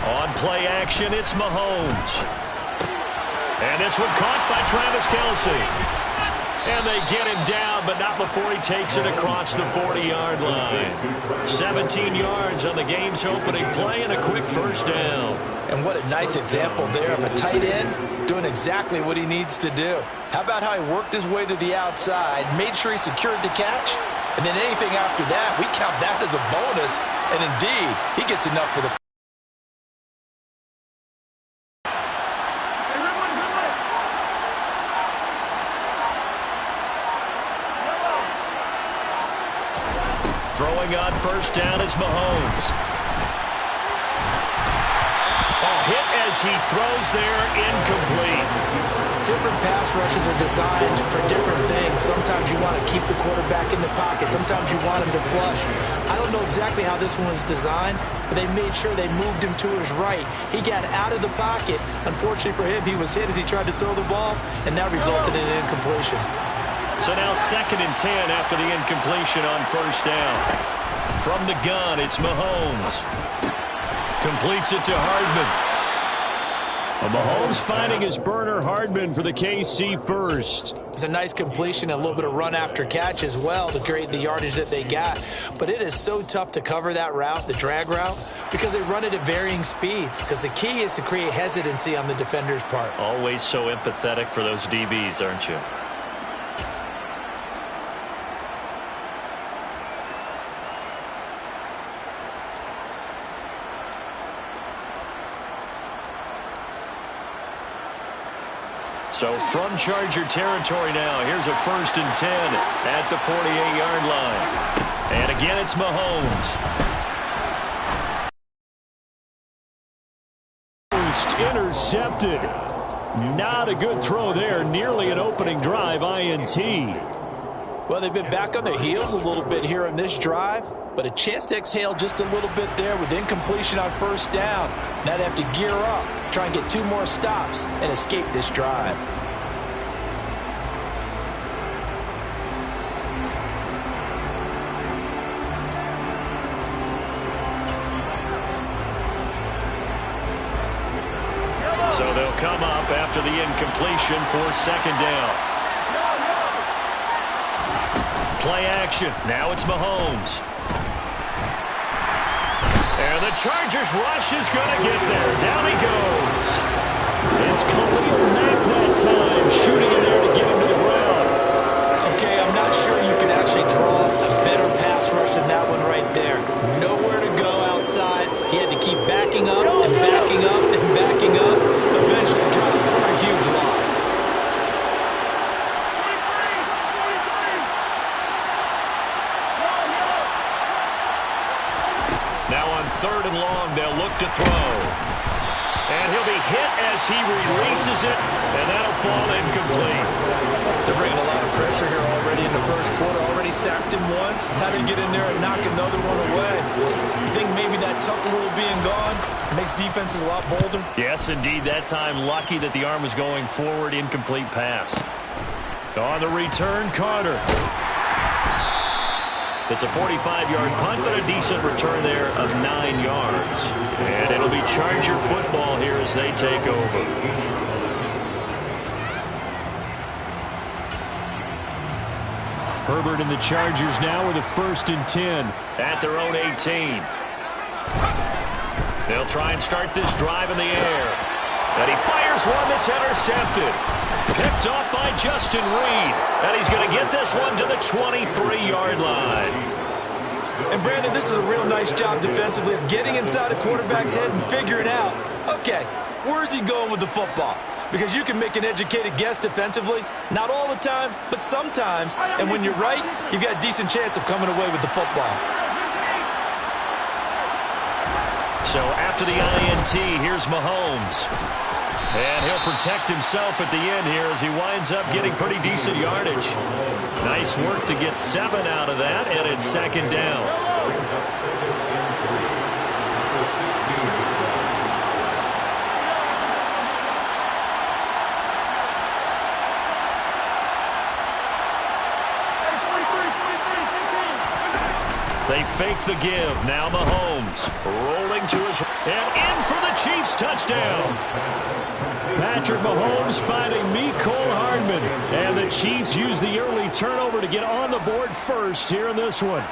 On play action, it's Mahomes. And this one caught by Travis Kelce. And they get him down, but not before he takes it across the 40-yard line. 17 yards on the game's opening play and a quick first down. And what a nice example there of a tight end doing exactly what he needs to do. How about how he worked his way to the outside, made sure he secured the catch, and then anything after that, we count that as a bonus. And indeed, he gets enough for the Throwing on first down is Mahomes. A hit as he throws there, incomplete. Different pass rushes are designed for different things. Sometimes you want to keep the quarterback in the pocket. Sometimes you want him to flush. I don't know exactly how this one was designed, but they made sure they moved him to his right. He got out of the pocket. Unfortunately for him, he was hit as he tried to throw the ball, and that resulted in an incompletion. So now 2nd and 10 after the incompletion on first down. From the gun, it's Mahomes. Completes it to Hardman. Well, Mahomes finding his burner Hardman for the KC first. It's a nice completion, a little bit of run after catch as well to create the yardage that they got. But it is so tough to cover that route, the drag route, because they run it at varying speeds. Because the key is to create hesitancy on the defender's part. Always so empathetic for those DBs, aren't you? So from Charger territory now, here's a 1st and 10 at the 48-yard line. And again, it's Mahomes. Intercepted. Not a good throw there. Nearly an opening drive INT. Well, they've been back on their heels a little bit here on this drive, but a chance to exhale just a little bit there with incompletion on first down. Now they have to gear up, try and get 2 more stops, and escape this drive. So they'll come up after the incompletion for 2nd down. Play action. Now it's Mahomes. And the Chargers rush is going to get there. Down he goes. It's Khalil Mack that time, shooting in there to get him to the ground. Okay, I'm not sure you can actually draw a better pass rush than that one right there. Nowhere to go outside. He had to keep backing up and backing up and backing up. Eventually dropped for a huge loss. Now on 3rd and long, they'll look to throw. And he'll be hit as he releases it, and that'll fall incomplete. They're bringing a lot of pressure here already in the first quarter. Already sacked him once. How to get in there and knock another one away. You think maybe that Tucker rule being gone makes defenses a lot bolder? Yes, indeed. That time, lucky that the arm was going forward. Incomplete pass. On the return, Carter. It's a 45-yard punt, but a decent return there of 9 yards. And it'll be Charger football here as they take over. Herbert and the Chargers now with a 1st and 10 at their own 18. They'll try and start this drive in the air. And he fires one that's intercepted. Picked off by Justin Reed. And he's going to get this one to the 23-yard line. And, Brandon, this is a real nice job defensively of getting inside a quarterback's head and figuring out, okay, where's he going with the football? Because you can make an educated guess defensively. Not all the time, but sometimes. And when you're right, you've got a decent chance of coming away with the football. So after the INT, here's Mahomes. And he'll protect himself at the end here as he winds up getting pretty decent yardage. Nice work to get 7 out of that, and it's 2nd down. They fake the give. Now Mahomes rolling to his and in for the Chiefs touchdown. Patrick Mahomes finding Mecole Hardman. And the Chiefs use the early turnover to get on the board first here in this one.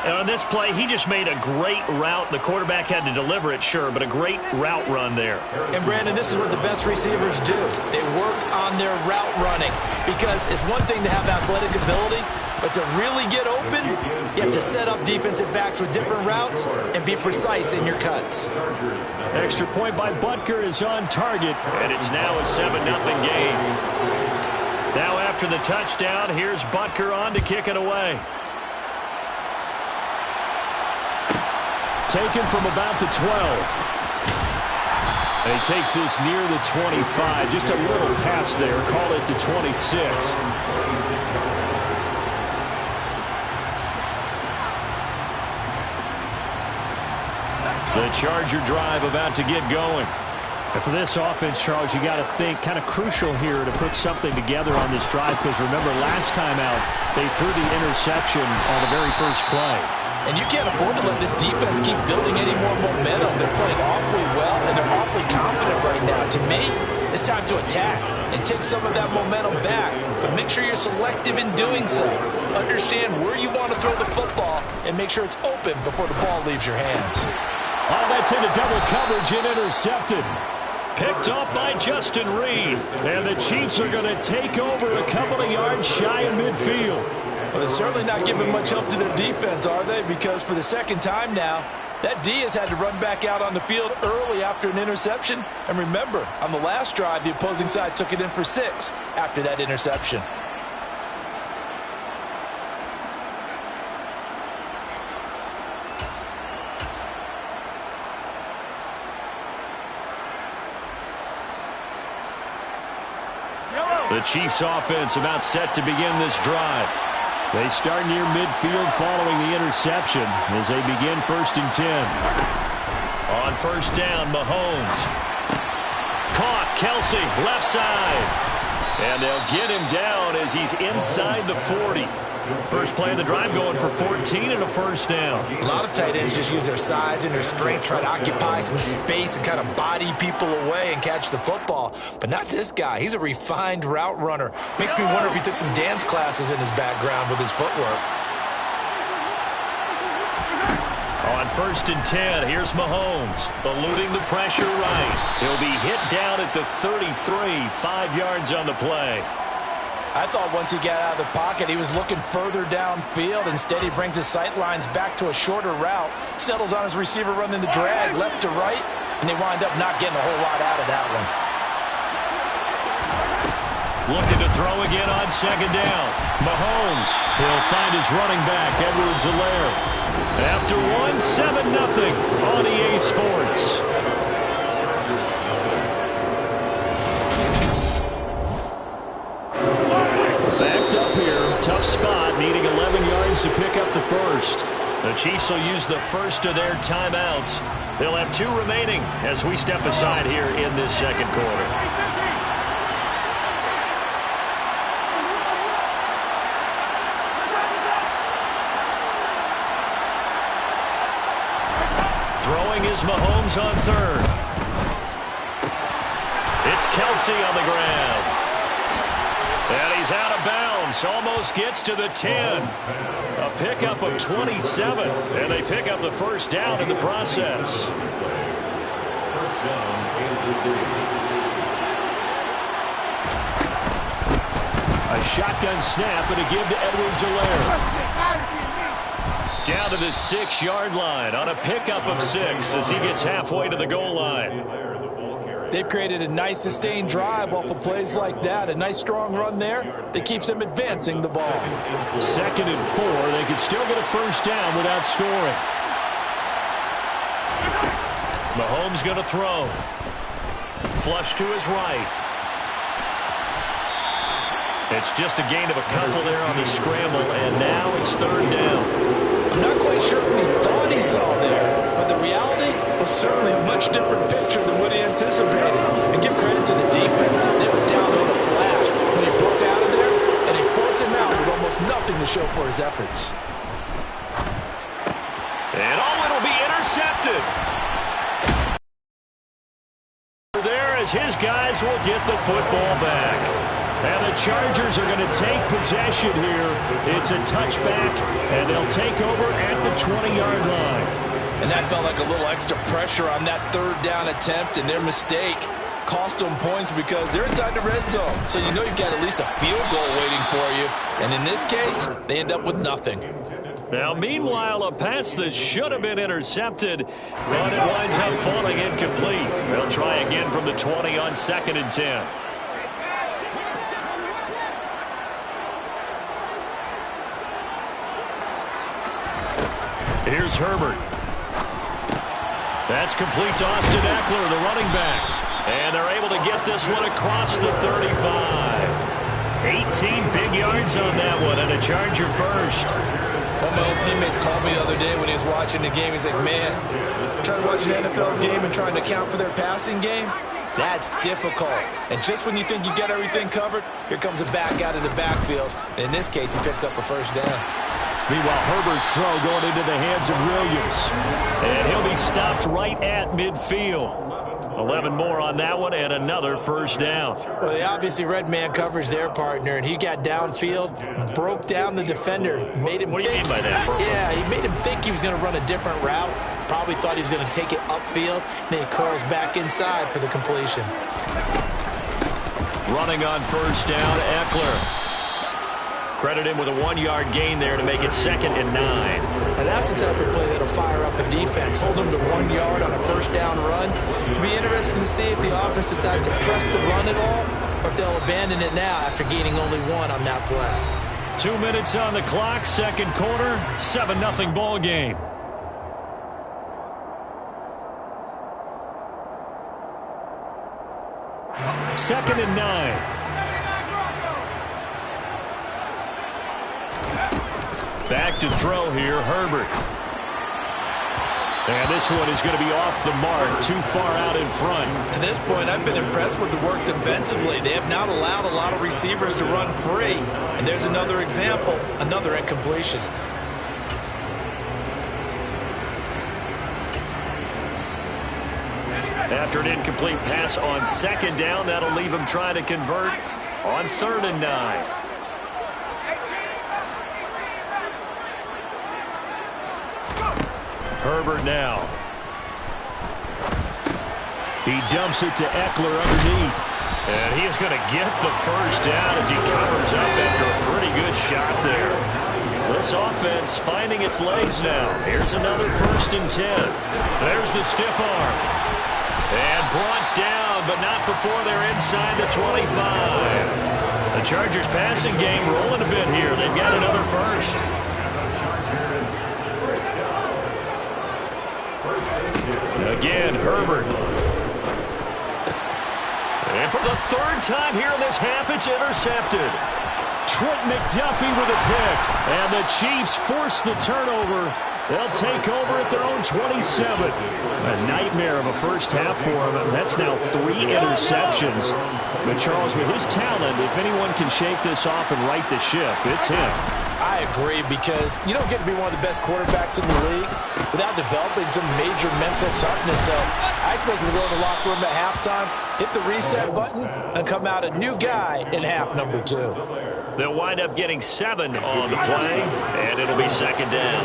And on this play, he just made a great route. The quarterback had to deliver it, sure, but a great route run there. And, Brandon, this is what the best receivers do. They work on their route running because it's one thing to have athletic ability, but to really get open, you have to set up defensive backs with different routes and be precise in your cuts. Extra point by Butker is on target, and it's now a 7-0 game. Now after the touchdown, here's Butker on to kick it away. Taken from about the 12. And he takes this near the 25. Just a little pass there. Call it the 26. The Charger drive about to get going. And for this offense, Charles, you got to think kind of crucial here to put something together on this drive because remember last time out they threw the interception on the very first play. And you can't afford to let this defense keep building any more momentum. They're playing awfully well, and they're awfully confident right now. To me, it's time to attack and take some of that momentum back. But make sure you're selective in doing so. Understand where you want to throw the football and make sure it's open before the ball leaves your hands. Oh, that's into double coverage and intercepted. Picked off by Justin Reed. And the Chiefs are going to take over a couple of yards shy of midfield. Well, they're certainly not giving much help to their defense, are they? Because for the second time now, that D has had to run back out on the field early after an interception. And remember, on the last drive, the opposing side took it in for 6 after that interception. The Chiefs offense about set to begin this drive. They start near midfield following the interception as they begin 1st and 10. On 1st down, Mahomes. Caught, Kelce, left side. And they'll get him down as he's inside the 40. First play of the drive going for 14 and a 1st down. A lot of tight ends just use their size and their strength, try to occupy some space and kind of body people away and catch the football. But not this guy. He's a refined route runner. Makes me wonder if he took some dance classes in his background with his footwork. On 1st and 10, here's Mahomes, eluding the pressure right. He'll be hit down at the 33, 5 yards on the play. I thought once he got out of the pocket, he was looking further downfield. Instead, he brings his sight lines back to a shorter route, settles on his receiver running the drag left to right, and they wind up not getting a whole lot out of that one. Looking to throw again on 2nd down. Mahomes, he'll find his running back, Edwards-Helaire. After 7-0 on EA Sports. Backed up here, tough spot, needing 11 yards to pick up the 1st. The Chiefs will use the first of their timeouts. They'll have 2 remaining as we step aside here in this 2nd quarter. Throwing is Mahomes on 3rd. It's Kelce on the ground. And he's out of bounds. Almost gets to the 10. A pickup of 27. And they pick up the 1st down in the process. A shotgun snap and a give to Edwards-Helaire. Down to the 6-yard line on a pickup of 6 as he gets halfway to the goal line. They've created a nice sustained drive off of plays like that. A nice strong run there that keeps them advancing the ball. 2nd and 4. They could still get a 1st down without scoring. Mahomes going to throw. Flush to his right. It's just a gain of a couple there on the scramble, and now it's 3rd down. I'm not quite sure what he thought he saw there, but the reality was certainly a much different picture than what he anticipated. And give credit to the defense. They were down on the flash when he broke out of there, and they forced him out with almost nothing to show for his efforts. as his guys will get the football back. And the Chargers are going to take possession here. It's a touchback, and they'll take over at the 20-yard line. And that felt like a little extra pressure on that third down attempt, and their mistake cost them points because they're inside the red zone. So you know you've got at least a field goal waiting for you. And in this case, they end up with nothing. Now, meanwhile, a pass that should have been intercepted, but it winds up falling incomplete. They'll try again from the 20 on 2nd and 10. Here's Herbert. That's complete to Austin Eckler, the running back. And they're able to get this one across the 35. 18 big yards on that one, and a Charger first. One of my old teammates called me the other day when he was watching the game. He's like, man, trying to watch an NFL game and trying to account for their passing game? That's difficult. And just when you think you get everything covered, here comes a back out of the backfield. And in this case, he picks up a first down. Meanwhile, Herbert's throw going into the hands of Williams. And he'll be stopped right at midfield. 11 more on that one and another first down. Well, they obviously red man coverage their partner, and he got downfield, broke down the defender, made him What do you mean by that? Yeah, he made him think he was going to run a different route. Probably thought he was going to take it upfield. Then he curls back inside for the completion. Running on first down, Eckler. Credit him with a 1-yard gain there to make it 2nd and 9. And that's the type of play that'll fire up the defense. Hold them to 1 yard on a first down run. It'll be interesting to see if the offense decides to press the run at all or if they'll abandon it now after gaining only 1 on that play. 2 minutes on the clock, second quarter, 7-0 ball game. Second and 9. Back to throw here, Herbert. And this one is going to be off the mark, too far out in front. To this point, I've been impressed with the work defensively. They have not allowed a lot of receivers to run free. And there's another example, another incompletion. After an incomplete pass on 2nd down, that'll leave him trying to convert on 3rd and 9. Herbert now. He dumps it to Eckler underneath. And he is going to get the first down as he covers up after a pretty good shot there. This offense finding its legs now. Here's another 1st and 10. There's the stiff arm. And brought down, but not before they're inside the 25. The Chargers passing game rolling a bit here. They've got another first. Again, Herbert. And for the 3rd time here in this half, it's intercepted. Trent McDuffie with a pick. And the Chiefs force the turnover. They'll take over at their own 27. A nightmare of a first half for him. That's now 3 interceptions. But Charles, with his talent, if anyone can shake this off and right the ship, it's him. I agree, because you don't get to be one of the best quarterbacks in the league without developing some major mental toughness. So I expect him to go to the locker room at halftime, hit the reset button, and come out a new guy in half number 2. They'll wind up getting 7 on the play, and it'll be 2nd down.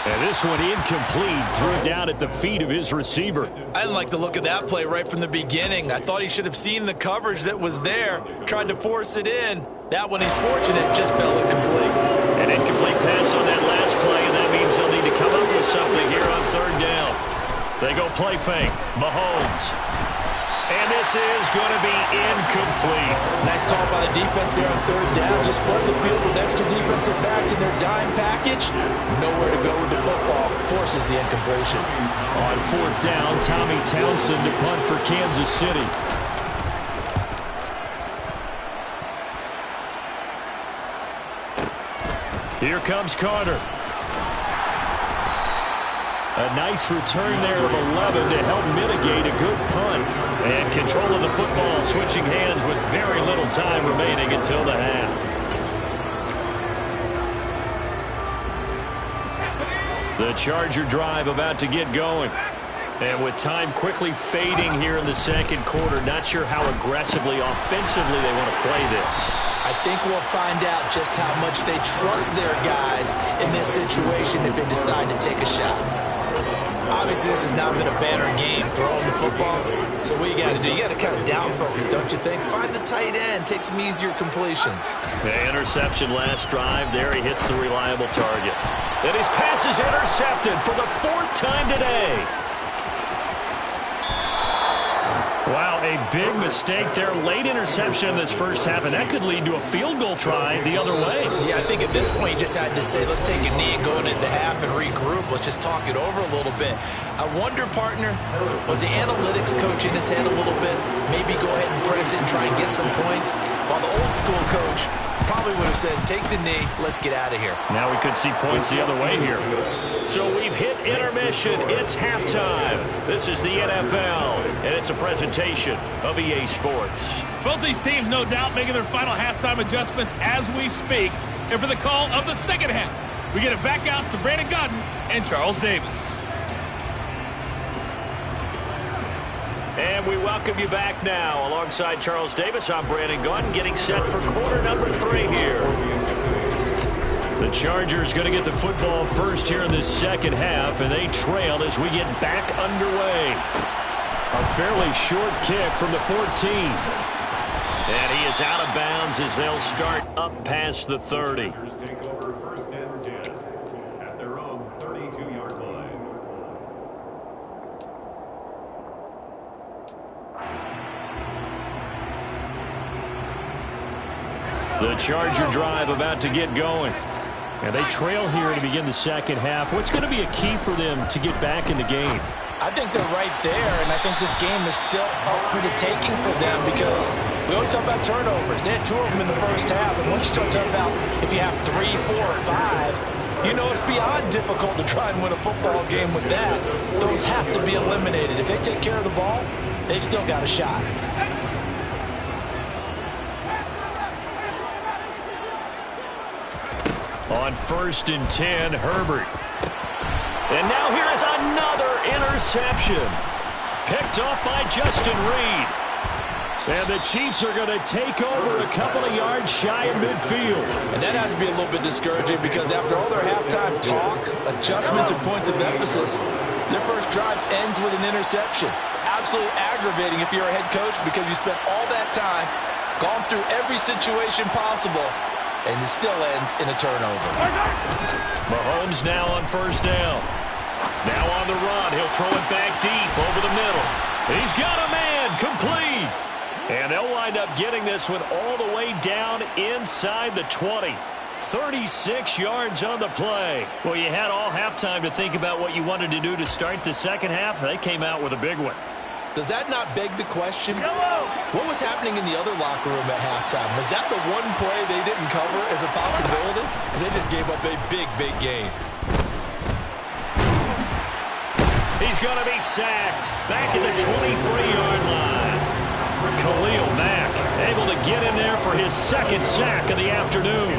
And this one incomplete. Threw it down at the feet of his receiver. I didn't like the look of that play right from the beginning. I thought he should have seen the coverage that was there, tried to force it in. That one, he's fortunate, just fell incomplete. An incomplete pass on that last play, and that means they'll need to come up with something here on 3rd down. They go play fake. Mahomes. And this is going to be incomplete. Nice call by the defense there on 3rd down. Just flood the field with extra defensive backs in their dime package. Nowhere to go with the football. Forces the incompletion. On 4th down, Tommy Townsend to punt for Kansas City. Here comes Carter. A nice return there of 11 to help mitigate a good punt. And control of the football, switching hands with very little time remaining until the half. The Charger drive about to get going. And with time quickly fading here in the second quarter, not sure how aggressively, offensively they want to play this. I think we'll find out just how much they trust their guys in this situation if they decide to take a shot. Obviously, this has not been a banner game throwing the football. So what you got to do, you got to kind of down focus, don't you think? Find the tight end, take some easier completions. The interception last drive. There he hits the reliable target. And his pass is intercepted for the 4th time today. Wow, a big mistake there. Late interception in this first half, and that could lead to a field goal try the other way. Yeah, I think at this point you just had to say, let's take a knee and go into the half and regroup. Let's just talk it over a little bit. I wonder, partner, was the analytics coach in his head a little bit? Maybe go ahead and press it and try and get some points? While the old school coach probably would have said, take the knee, let's get out of here. Now we could see points the other way here. So we've hit intermission. It's halftime. This is the NFL, and it's a presentation of EA Sports. Both these teams, no doubt, making their final halftime adjustments as we speak. And for the call of the second half, we get it back out to Brandon Gaudin and Charles Davis. And we welcome you back now. Alongside Charles Davis, I'm Brandon Gaudin, getting set for quarter number 3 here. The Chargers going to get the football first here in this second half, and they trail as we get back underway. A fairly short kick from the 14. And he is out of bounds as they'll start up past the 30. Take over first and 10 at their own 32-yard line. The Charger drive about to get going. And they trail here to begin the second half. What's going to be a key for them to get back in the game? I think they're right there, and I think this game is still up for the taking for them because we always talk about turnovers. They had 2 of them in the first half, and once you start talking about if you have 3, 4, or 5, you know it's beyond difficult to try and win a football game with that. Those have to be eliminated. If they take care of the ball, they've still got a shot. On 1st and 10, Herbert. And now here is another interception. Picked off by Justin Reed. And the Chiefs are going to take over a couple of yards shy of midfield. And that has to be a little bit discouraging because after all their halftime talk, adjustments and points of emphasis, their first drive ends with an interception. Absolutely aggravating if you're a head coach because you spent all that time, gone through every situation possible, and it still ends in a turnover. Mahomes now on 1st down. Now on the run. He'll throw it back deep over the middle. He's got a man. Complete. And they'll wind up getting this one all the way down inside the 20. 36 yards on the play. Well, you had all halftime to think about what you wanted to do to start the second half. They came out with a big one. Does that not beg the question? What was happening in the other locker room at halftime? Was that the one play they didn't cover as a possibility? Because they just gave up a big, big game. He's going to be sacked. Back at the 23-yard line. Khalil Mack able to get in there for his 2nd sack of the afternoon.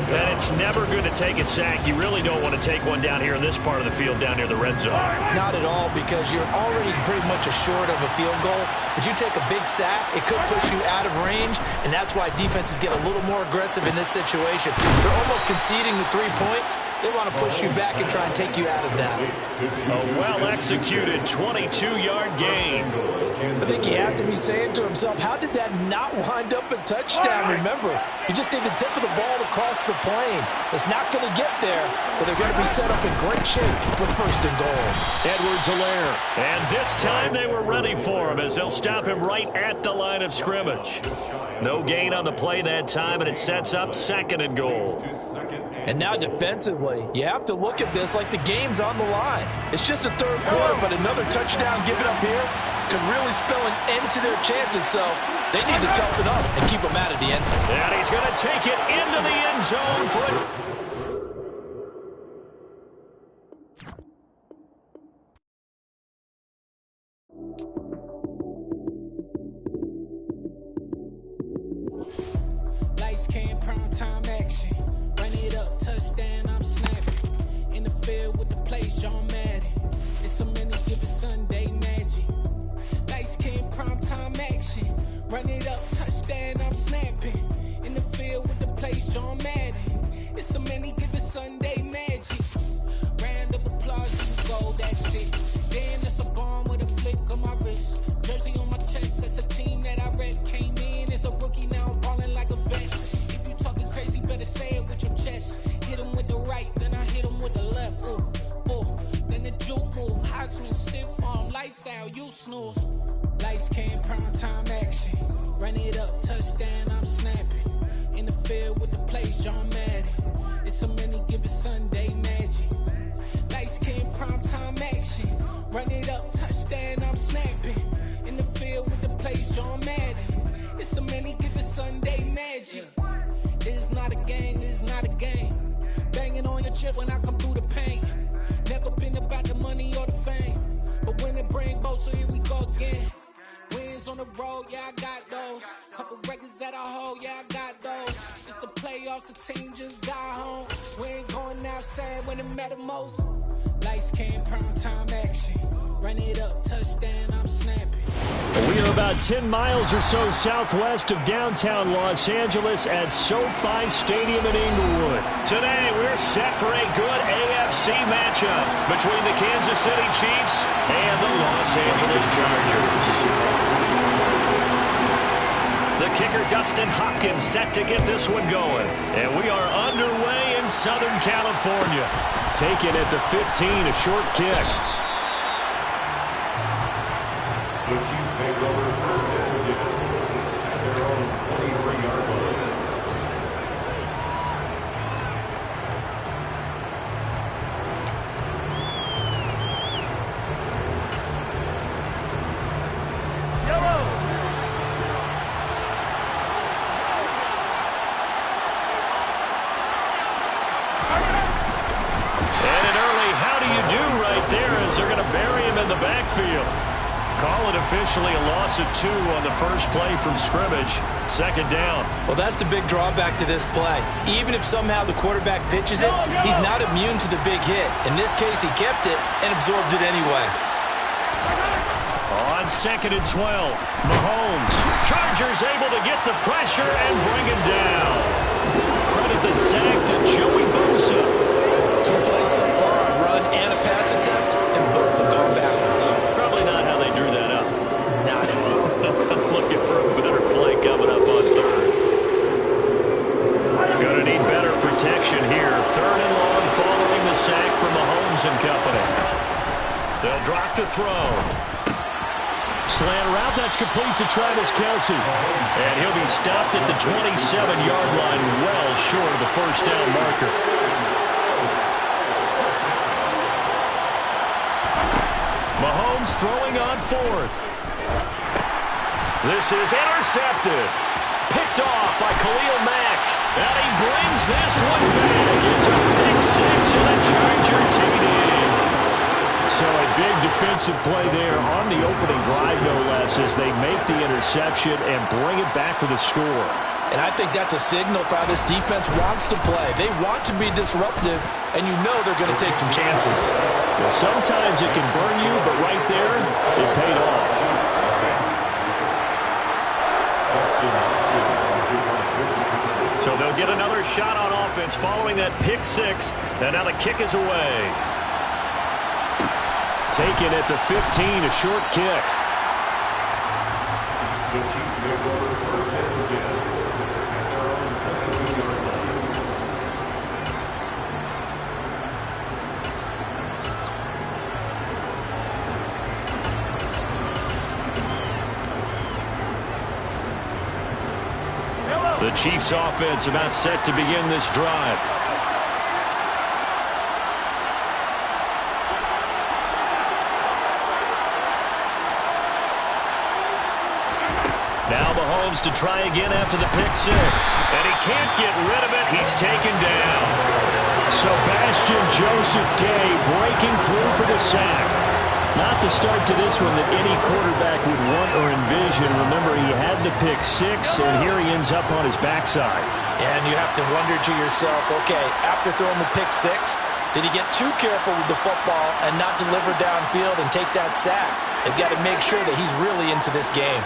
And it's never good to take a sack. You really don't want to take one down here in this part of the field, down near the red zone. Not at all, because you're already pretty much assured of a field goal. But you take a big sack, it could push you out of range, and that's why defenses get a little more aggressive in this situation. They're almost conceding the 3 points. They want to push you back and try and take you out of that. A well-executed 22-yard gain. I think he has to be saying to himself, how did that not wind up a touchdown? Remember, you just need the tip of the ball to cross the plane. It's not going to get there, but they're going to be set up in great shape with 1st and goal. Edwards-Helaire. And this time they were ready for him as they'll stop him right at the line of scrimmage. No gain on the play that time, and it sets up 2nd and goal. And now defensively, you have to look at this like the game's on the line. It's just a 3rd quarter, but another touchdown given up here could really spell an end to their chances, so they need to toughen up and keep them out at the end. And he's going to take it into the end zone for it. Lights, cam, prime time action. Run it up, touchdown, I'm snapping. In the field with the plays, John Madden. It's a many given Sunday magic. Lights, cam, prime time action. Run it up, touchdown, I'm snapping. In the field with the plays, John Madden. It's a many given Sunday magic. Round of applause, you go, that's it. Damn, that's a bomb with a flick on my wrist. Jersey on my chest, that's a team that I rep. Came in as a rookie, now I'm ballin' like a vet. If you talking crazy, better say it with your chest. Hit him with the right, then I hit him with the left. Ooh, ooh. Then the juke move, high swing, stiff arm, lights out, you snooze. Lights, cam, prime time action. Run it up, touchdown, I'm snapping. In the field with the plays, John Madden. It's a many given Sunday magic. Lights, cam, prime time action. Run it up, touchdown, I'm snapping. In the field with the plays, John Madden. It's a many given Sunday magic. It is not a game, it is not a game. Banging on your chest when I come through the pain. Never been about the money or the fame. But when it bring both, so here we go again. Wins on the road, yeah, I got those. Couple records that I hold, yeah, I got those. It's the playoffs, the team just got home. We ain't going outside when it matter most. Lights, cam, prime time action. Run it up, touchdown, I'm snapping. We are about 10 miles or so southwest of downtown Los Angeles at SoFi Stadium in Inglewood. Today, we're set for a good AFC matchup between the Kansas City Chiefs and the Los Angeles Chargers. The kicker, Dustin Hopkins, set to get this one going. And we are underway in Southern California. Taken at the 15, a short kick. The Chiefs take over first and 10 at their own 23-yard line. They're going to bury him in the backfield. Call it officially a loss of 2 on the first play from scrimmage. Second down. Well, that's the big drawback to this play. Even if somehow the quarterback pitches it, he's not immune to the big hit. In this case, he kept it and absorbed it anyway. On second and 12, Mahomes. Chargers able to get the pressure and bring him down. Credit the sack to Joey Bosa. 2 plays so far, a run and a pass attempt, and both have gone backwards. Probably not how they drew that up. Not at all. Looking for a better play coming up on third. Going to need better protection here. Third and long following the sack from Mahomes and company. They'll drop to throw. Slant route, that's complete to Travis Kelce. And he'll be stopped at the 27-yard line, well short of the first down marker. Mahomes throwing on fourth. This is intercepted. Picked off by Khalil Mack. And he brings this one back. It's a pick six and a Charger TD. So a big defensive play there on the opening drive, no less, as they make the interception and bring it back for the score. And I think that's a signal for how this defense wants to play. They want to be disruptive, and you know they're going to take some chances. Well, sometimes it can burn you, but right there, it paid off. So they'll get another shot on offense following that pick six, and now the kick is away. Taken at the 15, a short kick. The Chiefs take over first and 10 at their own 22-yard line. The Chiefs offense about set to begin this drive. Now Mahomes to try again after the pick six. And he can't get rid of it. He's taken down. Sebastian Joseph Day breaking through for the sack. Not the start to this one that any quarterback would want or envision. Remember, he had the pick six, and here he ends up on his backside. And you have to wonder to yourself, okay, after throwing the pick six, did he get too careful with the football and not deliver downfield and take that sack? They've got to make sure that he's really into this game.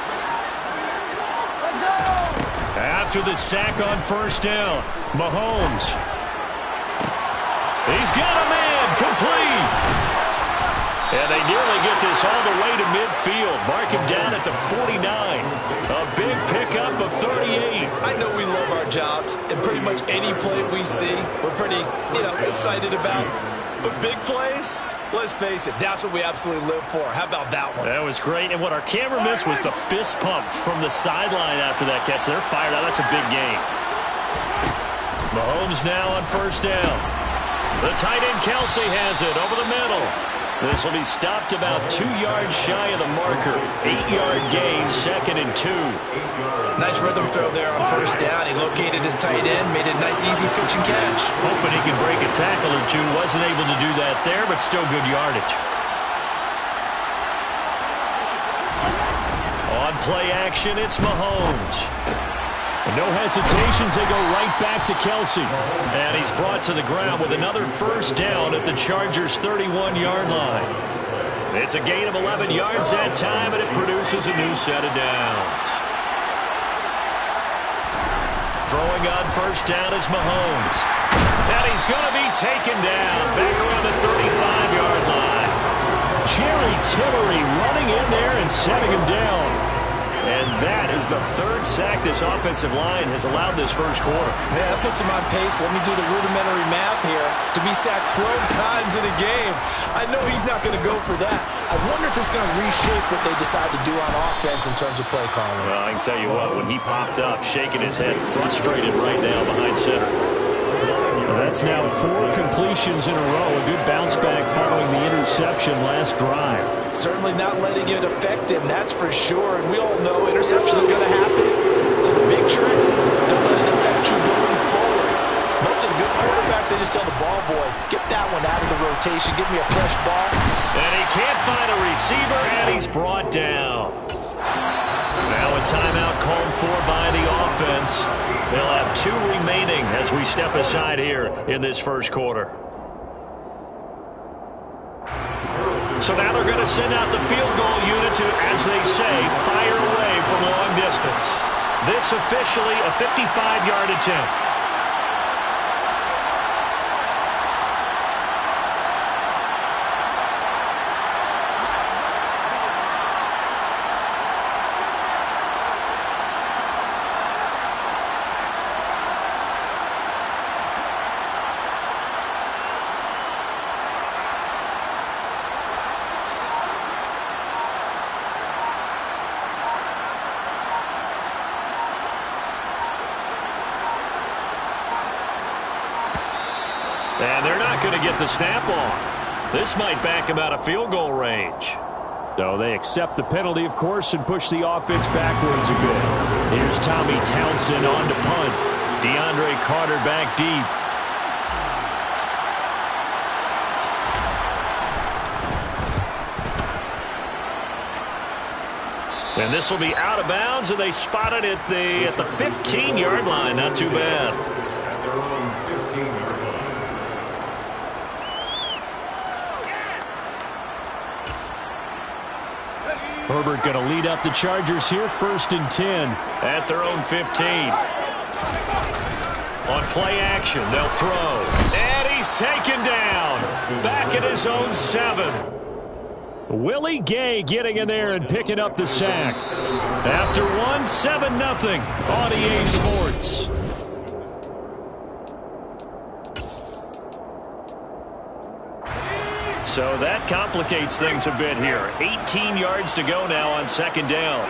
After the sack on first down, Mahomes. He's got a man, complete. And they nearly get this all the way to midfield. Mark him down at the 49. A big pickup of 38. I know we love our jobs, and pretty much any play we see, we're pretty, excited about. But big plays, let's face it, that's what we absolutely live for. How about that one? That was great. And what our camera missed was the fist pump from the sideline after that catch. They're fired out. That's a big game. Mahomes now on first down. The tight end Kelsey has it over the middle. This will be stopped about 2 yards shy of the marker. 8-yard gain, 2nd and 2. Nice rhythm throw there on first down. He located his tight end, made it a nice, easy pitch and catch. Hoping he could break a tackle or two. Wasn't able to do that there, but still good yardage. On play action, it's Mahomes. No hesitations, they go right back to Kelsey. And he's brought to the ground with another first down at the Chargers' 31-yard line. It's a gain of 11 yards that time, and it produces a new set of downs. Throwing on first down is Mahomes. And he's going to be taken down back around the 35-yard line. Jerry Tillery running in there and setting him down. And that is the 3rd sack this offensive line has allowed this first quarter. Yeah, that puts him on pace. Let me do the rudimentary math here. To be sacked 12 times in a game, I know he's not going to go for that. I wonder if it's going to reshape what they decide to do on offense in terms of play calling. Well, I can tell you what, when he popped up, shaking his head, frustrated right now behind center. That's now 4 completions in a row. A good bounce back following the interception last drive. Certainly not letting it affect him, that's for sure. And we all know interceptions are going to happen. So the big trick, don't let it affect you going forward. Most of the good quarterbacks, they just tell the ball boy, get that one out of the rotation, give me a fresh ball. And he can't find a receiver, and he's brought down. Now a timeout called for by the offense. They'll have 2 remaining as we step aside here in this first quarter. So now they're going to send out the field goal unit to, as they say, fire away from long distance. This officially a 55-yard attempt. And they're not going to get the snap off. This might back him out of field goal range. So they accept the penalty, of course, and push the offense backwards a bit. Here's Tommy Townsend on to punt. DeAndre Carter back deep. And this will be out of bounds, and they spot it at the 15-yard line. Not too bad. At their own 15-yard line. Herbert going to lead up the Chargers here, 1st and 10. At their own 15. On play action, they'll throw. And he's taken down. Back at his own 7. Willie Gay getting in there and picking up the sack. After 1, 7-0 on EA Sports. So that complicates things a bit here. 18 yards to go now on 2nd down.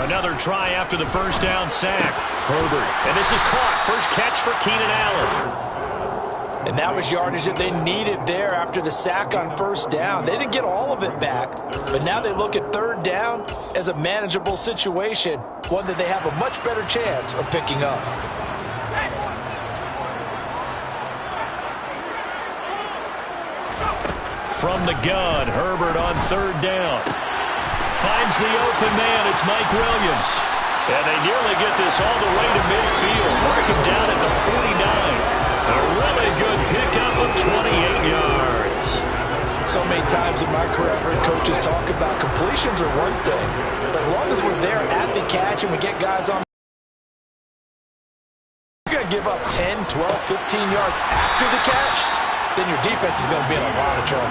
Another try after the first down sack. Herbert. And this is caught. First catch for Keenan Allen. And that was yardage that they needed there after the sack on first down. They didn't get all of it back, but now they look at 3rd down as a manageable situation, one that they have a much better chance of picking up. From the gun, Herbert on third down. Finds the open man. It's Mike Williams. And they nearly get this all the way to midfield. Mark him down at the 49. A really good pickup of 28 yards. So many times in my career, I've heard coaches talk about completions are one thing. But as long as we're there at the catch and we get guys on, you're going to give up 10, 12, 15 yards after the catch, then your defense is going to be in a lot of trouble.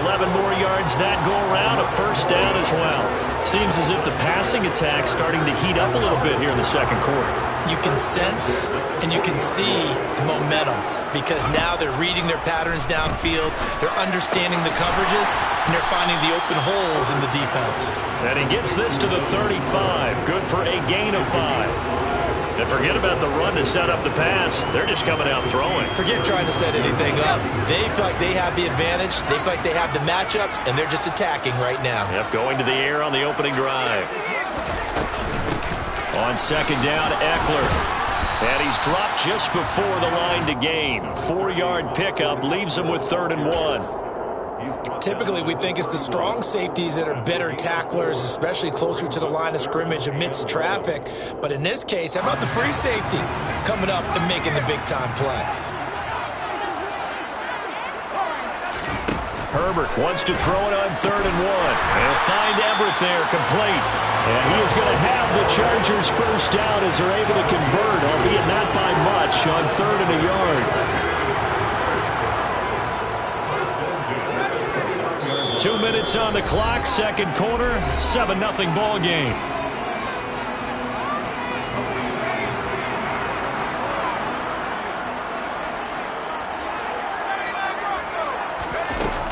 11 more yards that go around, a first down as well. Seems as if the passing attack's starting to heat up a little bit here in the second quarter. You can sense and you can see the momentum because now they're reading their patterns downfield, they're understanding the coverages, and they're finding the open holes in the defense. And he gets this to the 35. Good for a gain of 5. And forget about the run to set up the pass. They're just coming out throwing. Forget trying to set anything up. They feel like they have the advantage. They feel like they have the matchups, and they're just attacking right now. Yep, going to the air on the opening drive. On second down, Eckler. And he's dropped just before the line to gain. 4-yard pickup leaves him with 3rd and 1. Typically, we think it's the strong safeties that are better tacklers, especially closer to the line of scrimmage amidst traffic. But in this case, how about the free safety coming up and making the big-time play? Herbert wants to throw it on 3rd and 1. They'll find Everett there, complete. And he is going to have the Chargers first down as they're able to convert, albeit not by much, on 3rd and a yard. 2 minutes on the clock, second quarter, 7-0 ball game.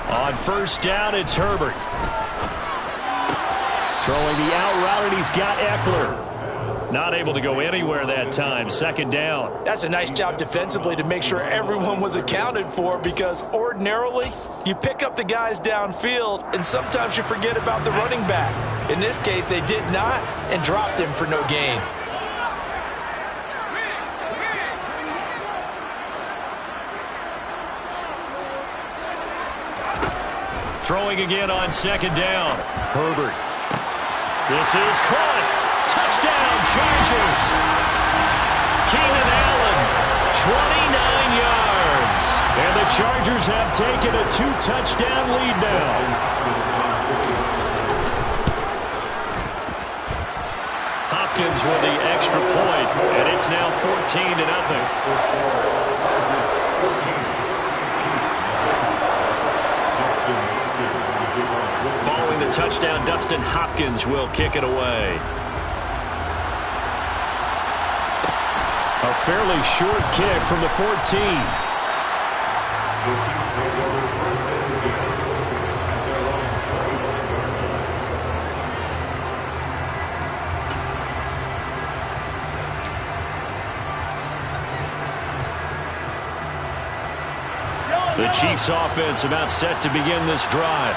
On first down, it's Herbert. Throwing the out route, and he's got Eckler. Not able to go anywhere that time. Second down. That's a nice job defensively to make sure everyone was accounted for because ordinarily you pick up the guys downfield and sometimes you forget about the running back. In this case, they did not and dropped him for no gain. Throwing again on second down. Herbert. This is caught. Touchdown, Chargers. Keenan Allen, 29 yards. And the Chargers have taken a 2-touchdown lead now. Hopkins with the extra point, and it's now 14-0. Following the touchdown, Dustin Hopkins will kick it away. A fairly short kick from the 14. The Chiefs offense about set to begin this drive.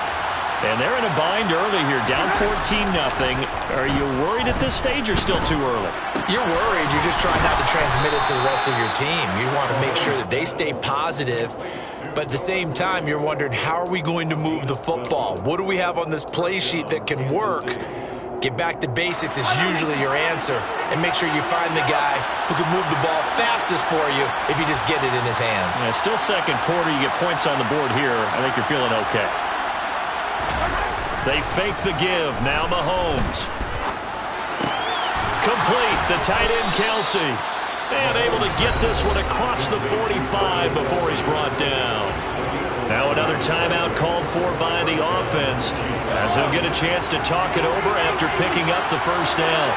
And they're in a bind early here, down 14-0. Are you worried at this stage or still too early? You're worried. You're just trying not to transmit it to the rest of your team. You want to make sure that they stay positive. But at the same time, you're wondering, how are we going to move the football? What do we have on this play sheet that can work? Get back to basics is usually your answer. And make sure you find the guy who can move the ball fastest for you if you just get it in his hands. Yeah, still second quarter. You get points on the board here. I think you're feeling okay. They fake the give. Now Mahomes. Complete. The tight end, Kelsey. And able to get this one across the 45 before he's brought down. Now another timeout called for by the offense as he'll get a chance to talk it over after picking up the first down.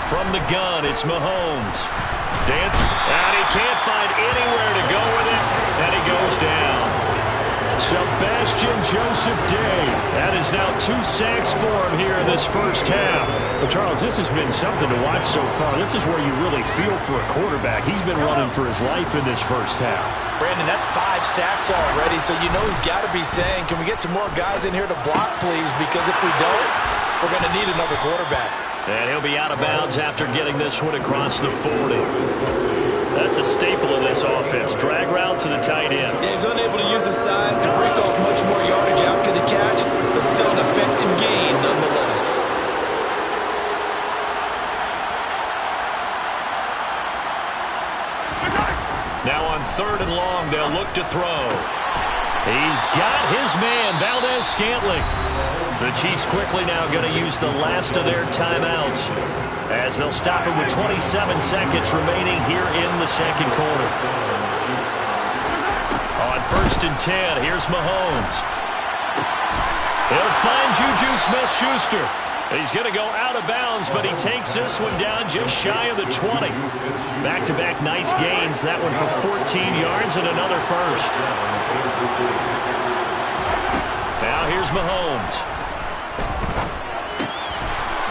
From the gun, it's Mahomes. Dance, and he can't find anywhere to go with it, and he goes down. Sebastian Joseph Day. That is now 2 sacks for him here in this first half. Well, Charles, this has been something to watch so far. This is where you really feel for a quarterback. He's been running for his life in this first half. Brandon, that's 5 sacks already, so you know he's got to be saying, can we get some more guys in here to block, please? Because if we don't, we're going to need another quarterback. And he'll be out of bounds after getting this one across the 40. That's a staple of this offense. Drag route to the tight end. Yeah, he's unable to use his size to break off much more yardage after the catch, but still an effective gain nonetheless. Now on 3rd and long, they'll look to throw. He's got his man, Valdes-Scantling. The Chiefs quickly now going to use the last of their timeouts as they'll stop it with 27 seconds remaining here in the second quarter. On 1st and 10, here's Mahomes. He'll find Juju Smith-Schuster. He's going to go out of bounds, but he takes this one down just shy of the 20. Back-to-back nice gains. That one for 14 yards and another first. Now here's Mahomes.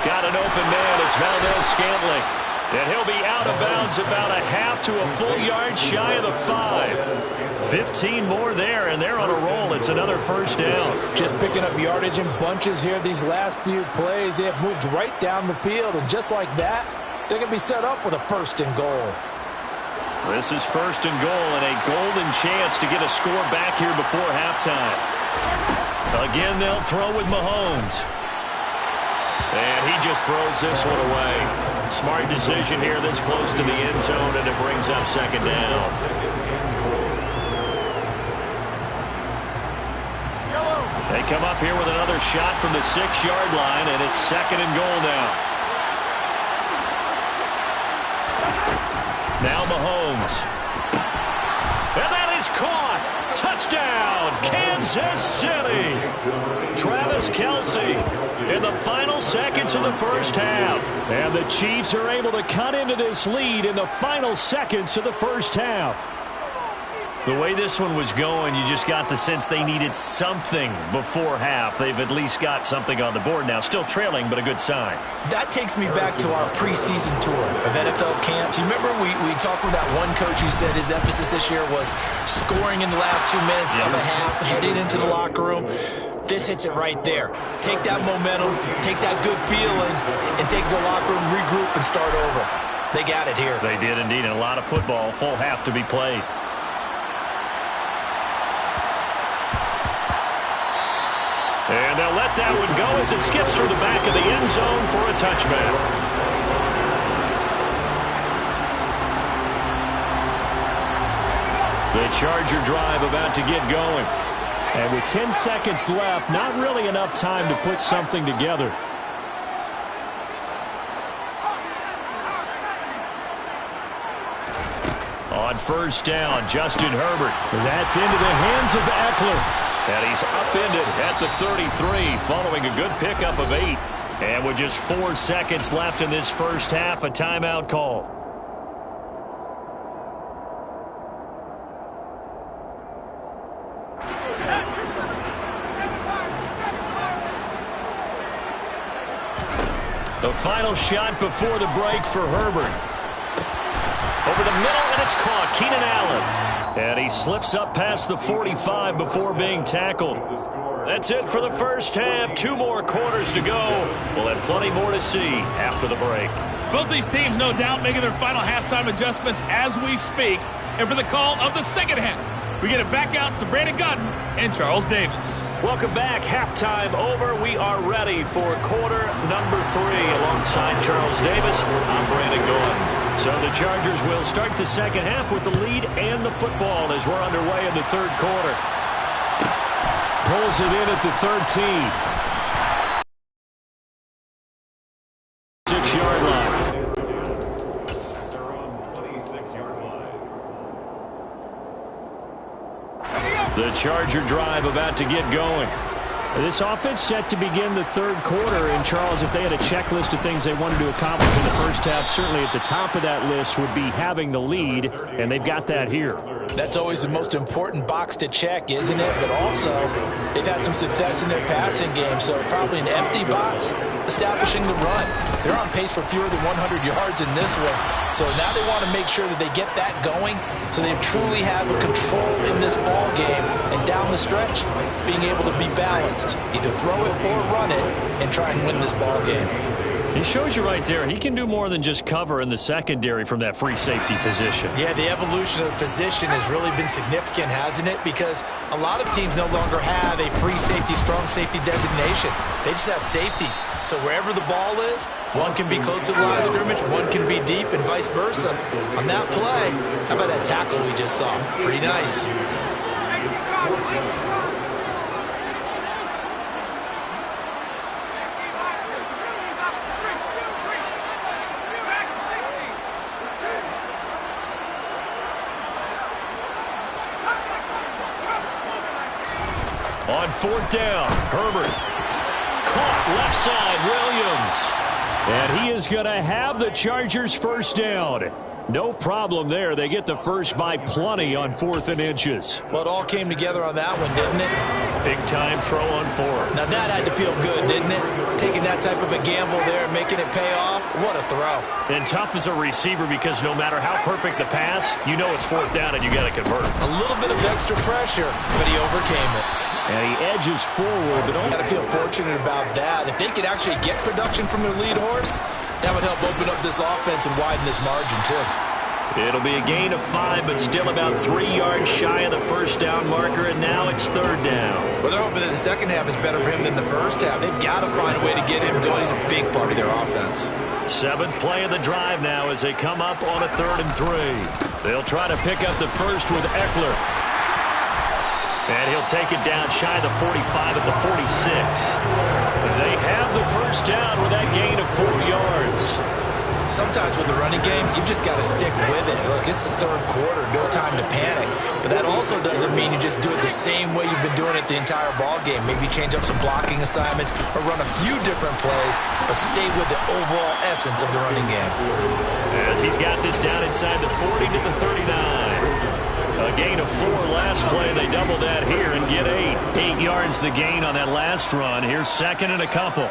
Got an open man. It's Valdes-Scantling. And he'll be out of bounds about a half to a full yard shy of the 5. 15 more there, and they're on a roll. It's another first down. Just picking up yardage in bunches here these last few plays. They have moved right down the field, and just like that, they're going to be set up with a 1st and goal. This is 1st and goal, and a golden chance to get a score back here before halftime. Again, they'll throw with Mahomes. And he just throws this one away. Smart decision here this close to the end zone, and it brings up 2nd down. They come up here with another shot from the 6-yard line, and it's 2nd and goal now. Now Mahomes. And that is caught. Touchdown, Kansas City. Travis Kelce in the final seconds of the first half. And the Chiefs are able to cut into this lead in the final seconds of the first half. The way this one was going, you just got the sense they needed something before half. They've at least got something on the board now. Still trailing, but a good sign. That takes me back to our preseason tour of NFL camps. You remember we talked with that one coach who said his emphasis this year was scoring in the last 2 minutes of a half, heading into the locker room. This hits it right there. Take that momentum, take that good feeling, and take the locker room, regroup, and start over. They got it here. They did indeed, and a lot of football, full half to be played. And they'll let that one go as it skips through the back of the end zone for a touchback. The Charger drive about to get going. And with 10 seconds left, not really enough time to put something together. On 1st down, Justin Herbert. That's into the hands of Eckler. And he's upended at the 33 following a good pickup of 8. And with just 4 seconds left in this first half, a timeout call. The final shot before the break for Herbert. Over the middle, and it's caught. Keenan Allen. And he slips up past the 45 before being tackled. That's it for the first half. 2 more quarters to go. We'll have plenty more to see after the break. Both these teams, no doubt, making their final halftime adjustments as we speak. And for the call of the second half, we get it back out to Brandon Gaudin and Charles Davis. Welcome back. Halftime over. We are ready for quarter number 3. Alongside Charles Davis, I'm Brandon Gaudin. So the Chargers will start the second half with the lead and the football as we're underway in the 3rd quarter. Pulls it in at the 13. 6-yard line. They're on 26-yard line. The Charger drive about to get going. This offense set to begin the 3rd quarter. And, Charles, if they had a checklist of things they wanted to accomplish in the first half, certainly at the top of that list would be having the lead, and they've got that here. That's always the most important box to check, isn't it? But also, they've had some success in their passing game, so probably an empty box, establishing the run. They're on pace for fewer than 100 yards in this one, so now they want to make sure that they get that going so they truly have a control in this ball game, and down the stretch, being able to be balanced, either throw it or run it, and try and win this ball game. He shows you right there, he can do more than just cover in the secondary from that free safety position. Yeah, the evolution of the position has really been significant, hasn't it? Because a lot of teams no longer have a free safety, strong safety designation. They just have safeties. So wherever the ball is, one can be close to the line of scrimmage, one can be deep, and vice versa. On that play, how about that tackle we just saw? Pretty nice. On fourth down, Herbert. Caught left side, Williams. And he is going to have the Chargers first down. No problem there. They get the first by plenty on 4th and inches. Well, it all came together on that one, didn't it? Big time throw on 4th. Now that had to feel good, didn't it? Taking that type of a gamble there and making it pay off. What a throw. And tough as a receiver because no matter how perfect the pass, you know it's 4th down and you got to convert. A little bit of extra pressure, but he overcame it. And he edges forward, but got to feel fortunate about that. If they could actually get production from their lead horse, that would help open up this offense and widen this margin too. It'll be a gain of 5, but still about 3 yards shy of the first down marker, and now it's 3rd down. Well, they're hoping that the second half is better for him than the first half. They've got to find a way to get him going. He's a big part of their offense. 7th play of the drive now as they come up on a 3rd and 3. They'll try to pick up the first with Eckler. And he'll take it down shy of the 45 at the 46. They have the first down with that gain of 4 yards. Sometimes with the running game, you've just got to stick with it. Look, it's the 3rd quarter, no time to panic. But that also doesn't mean you just do it the same way you've been doing it the entire ball game. Maybe change up some blocking assignments or run a few different plays, but stay with the overall essence of the running game. As he's got this down inside the 40 to the 39. A gain of 4 last play. They double that here and get 8. 8 yards the gain on that last run. Here's 2nd and a couple.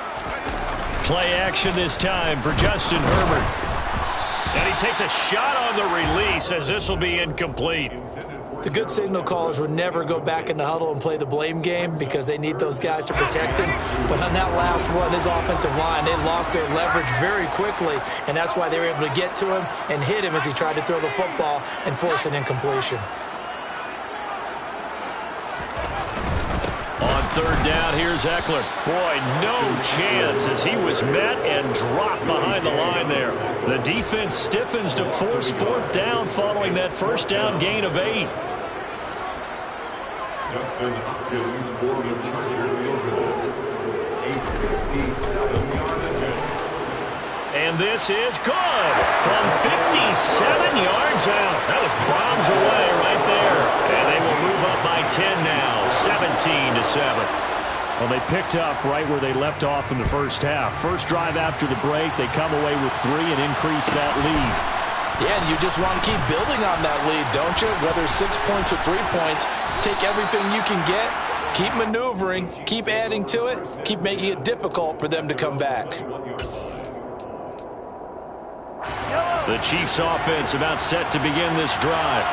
Play action this time for Justin Herbert. And he takes a shot on the release as this will be incomplete. The good signal callers would never go back in the huddle and play the blame game because they need those guys to protect him. But on that last one, his offensive line, they lost their leverage very quickly, and that's why they were able to get to him and hit him as he tried to throw the football and force an incompletion. On 3rd down, here's Eckler. Boy, no chance as he was met and dropped behind the line there. The defense stiffens to force 4th down following that first down gain of 8. Justin Hopkins for the Chargers field goal. 8:57 yardage. And this is good from 57 yards out. That was bombs away right there. And they will move up by 10 now, 17-7. Well, they picked up right where they left off in the first half. First drive after the break, they come away with 3 and increase that lead. Yeah, and you just want to keep building on that lead, don't you? Whether 6 points or 3 points, take everything you can get, keep maneuvering, keep adding to it, keep making it difficult for them to come back. The Chiefs offense about set to begin this drive.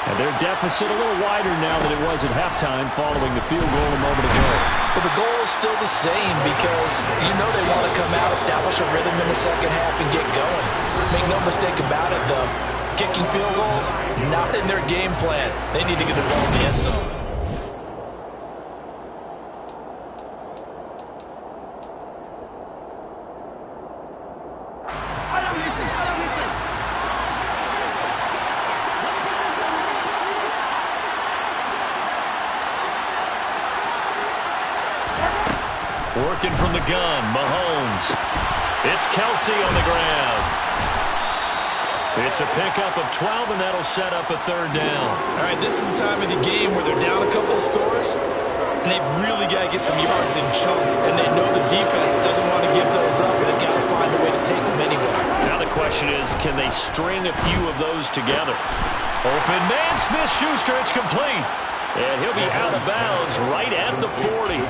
And their deficit a little wider now than it was at halftime following the field goal a moment ago. But the goal is still the same because you know they want to come out, establish a rhythm in the second half, and get going. Make no mistake about it, though. Kicking field goals, not in their game plan. They need to get the ball in the end zone. Working from the gun, Mahomes. It's Kelsey on the ground. It's a pickup of 12, and that'll set up a third down. All right, this is the time of the game where they're down a couple of scores, and they've really got to get some yards in chunks, and they know the defense doesn't want to give those up, but they've got to find a way to take them anyway. Now the question is, can they string a few of those together? Open man, Smith-Schuster, it's complete. And he'll be out of bounds right at the 40.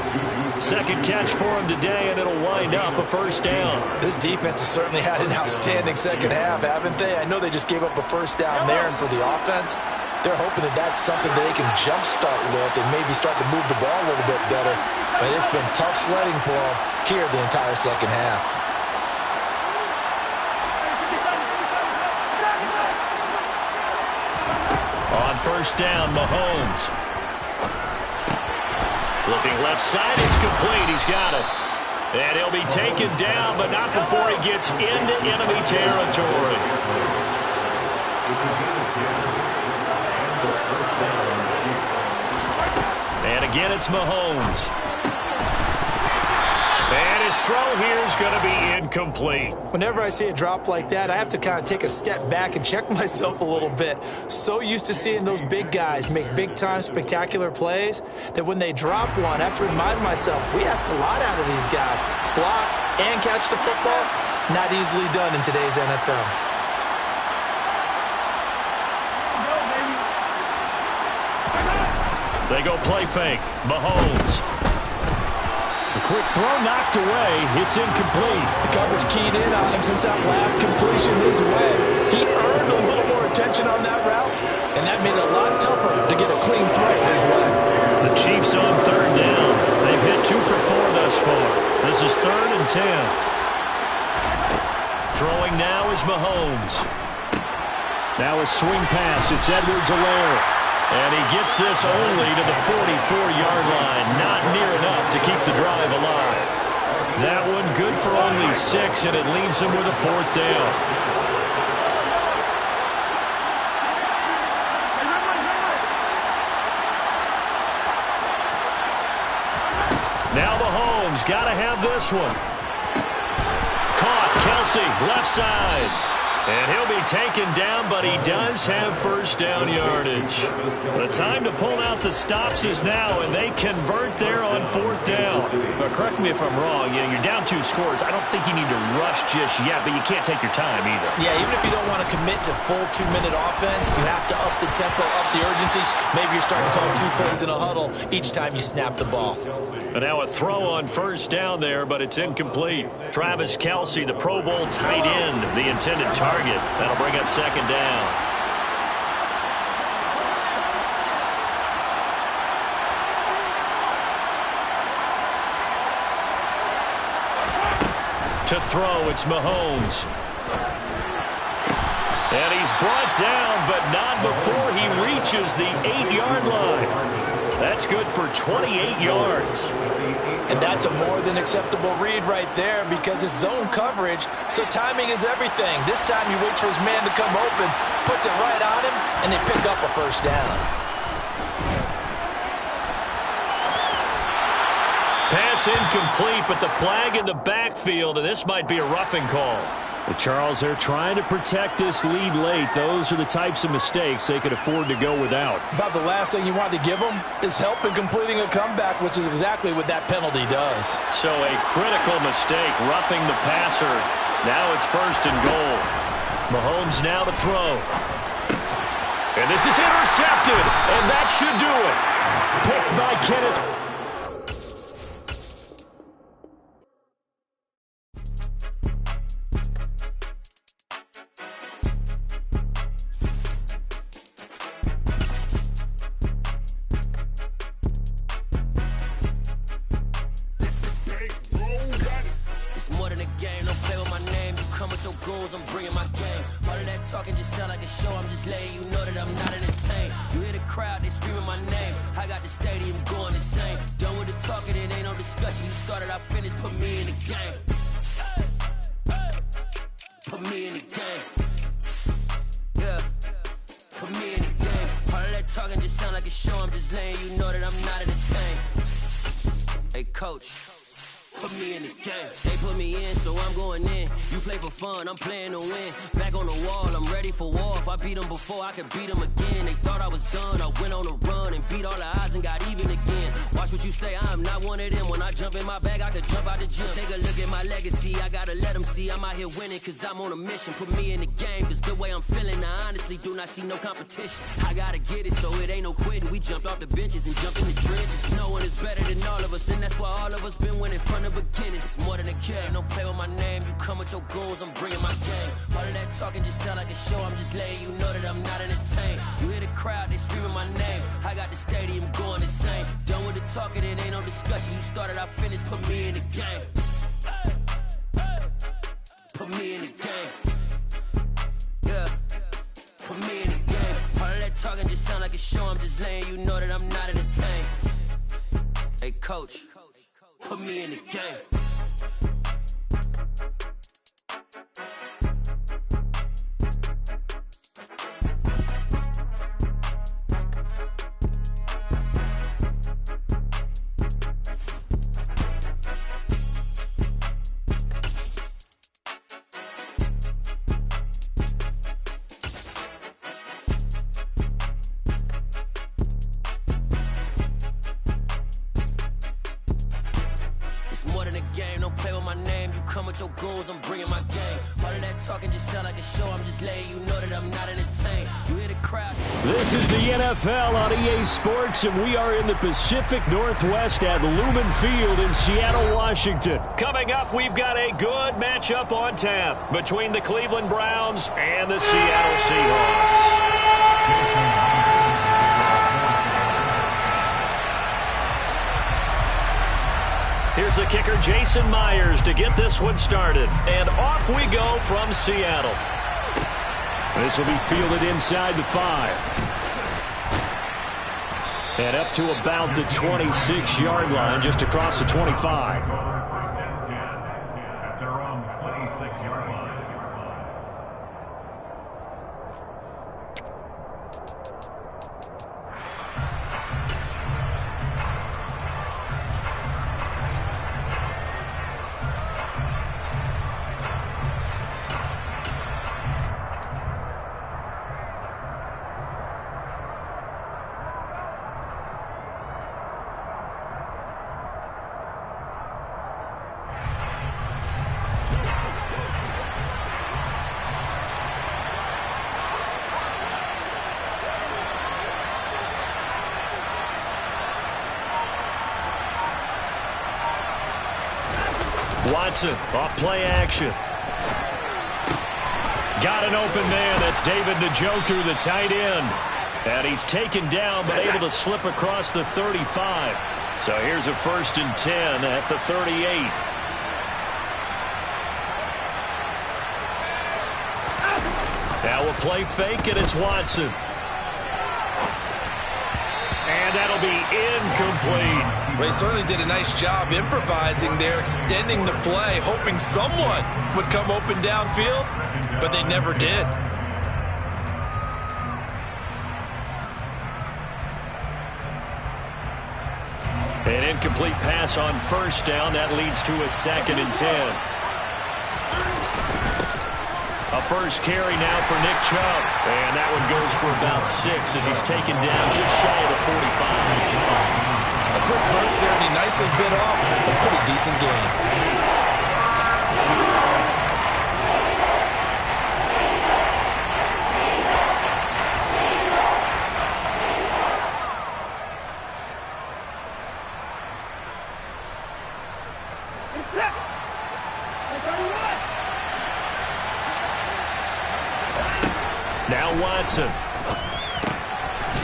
Second catch for him today, and it'll wind up a first down. This defense has certainly had an outstanding second half, haven't they? I know they just gave up a first down there, and for the offense, they're hoping that that's something that they can jumpstart with and maybe start to move the ball a little bit better. But it's been tough sledding for them here the entire second half. On first down, Mahomes. Looking left side, it's complete. He's got it. And he'll be taken down, but not before he gets into enemy territory. And again, it's Mahomes. And his throw here is going to be incomplete. Whenever I see a drop like that, I have to kind of take a step back and check myself a little bit. So used to seeing those big guys make big-time spectacular plays that when they drop one, I have to remind myself, we ask a lot out of these guys. Block and catch the football, not easily done in today's NFL. They go play fake. Mahomes. A quick throw knocked away. It's incomplete. The coverage keyed in on him since that last completion his way. He earned a little more attention on that route, and that made it a lot tougher to get a clean throw his way. The Chiefs on third down. They've hit 2 for 4 thus far. This is 3rd and 10. Throwing now is Mahomes. Now a swing pass. It's Edwards-Helaire. And he gets this only to the 44-yard line. Not near enough to keep the drive alive. That one good for only 6, and it leaves him with a 4th down. Now Mahomes got to have this one. Caught, Kelsey, left side. And he'll be taken down, but he does have first down yardage. The time to pull out the stops is now, and they convert there on 4th down. But correct me if I'm wrong. You know, you're down 2 scores. I don't think you need to rush just yet, but you can't take your time either. Yeah, even if you don't want to commit to full 2-minute offense, you have to up the tempo, up the urgency. Maybe you're starting to call 2 plays in a huddle each time you snap the ball. And now a throw on first down there, but it's incomplete. Travis Kelce, the Pro Bowl tight end, the intended target. That'll bring up second down. To throw, it's Mahomes. And he's brought down, but not before he reaches the 8-yard line. That's good for 28 yards. And that's a more than acceptable read right there because it's zone coverage, so timing is everything. This time he waits for his man to come open, puts it right on him, and they pick up a first down. Pass incomplete, but the flag in the backfield, and this might be a roughing call. Well, Charles, they're trying to protect this lead late. Those are the types of mistakes they could afford to go without. About the last thing you want to give them is help in completing a comeback, which is exactly what that penalty does. So a critical mistake, roughing the passer. Now it's 1st and goal. Mahomes now to throw. And this is intercepted, and that should do it. Picked by Kenneth. I'm bringing my game. All of that talking just sound like a show. I'm just letting you know that I'm not entertained. You hear the crowd, they screaming my name. I got the stadium going insane. Done with the talking, it ain't no discussion. You started, I finished, put me in the game. Put me in the game. Yeah. Put me in the game. All of that talking just sound like a show. I'm just letting you know that I'm not entertained. Hey, coach. Put me in the game. They put me in, so I'm going in. You play for fun, I'm playing to win. Back on the wall, I'm ready for war. If I beat them before, I could beat them again. They thought I was done, I went on a run and beat all the odds and got even again. Watch what you say, I'm not one of them. When I jump in my bag, I could jump out the gym. Take a look at my legacy, I gotta let them see I'm out here winning, cause I'm on a mission. Put me in the game, cause the way I'm feeling, I honestly do not see no competition. I gotta get it, so it ain't no quitting. We jumped off the benches and jumped in the trenches. No one is better than all of us, and that's why all of us been winning from the beginning. It's more than a game, don't play with my name. You come with your goons, I'm bringing my game. All of that talking just sound like a show, I'm just letting you know that I'm not entertained. You hear the crowd, they screaming my name. I got the stadium going insane. Done with the talking, it ain't no discussion. You started, I finished, put me in the game. Put me in the game. Yeah, put me in the game. All of that talking just sound like a show, I'm just letting you know that I'm not entertained. Hey coach, put me in the game. Your goals, I'm bringing my game. All of that talking just sound like a show, I'm just letting you know that I'm not entertained. You hear the crowd. This is the NFL on EA Sports, and we are in the Pacific Northwest at Lumen Field in Seattle, Washington. Coming up, we've got a good matchup on tap between the Cleveland Browns and the Seattle Seahawks. Here's the kicker, Jason Myers, to get this one started. And off we go from Seattle. This will be fielded inside the 5. And up to about the 26-yard line, just across the 25. At their own 26-yard line. Watson off play action. Got an open man. That's David Njoku, the tight end. And he's taken down but able to slip across the 35. So here's a 1st and 10 at the 38. Now a play fake, and it's Watson. And that'll be incomplete. They certainly did a nice job improvising there, extending the play, hoping someone would come open downfield, but they never did. An incomplete pass on 1st down. That leads to a 2nd and 10. A first carry now for Nick Chubb. And that one goes for about 6 as he's taken down just shy of the 45. A quick burst there, and he nicely bit off a pretty decent gain. Now Watson.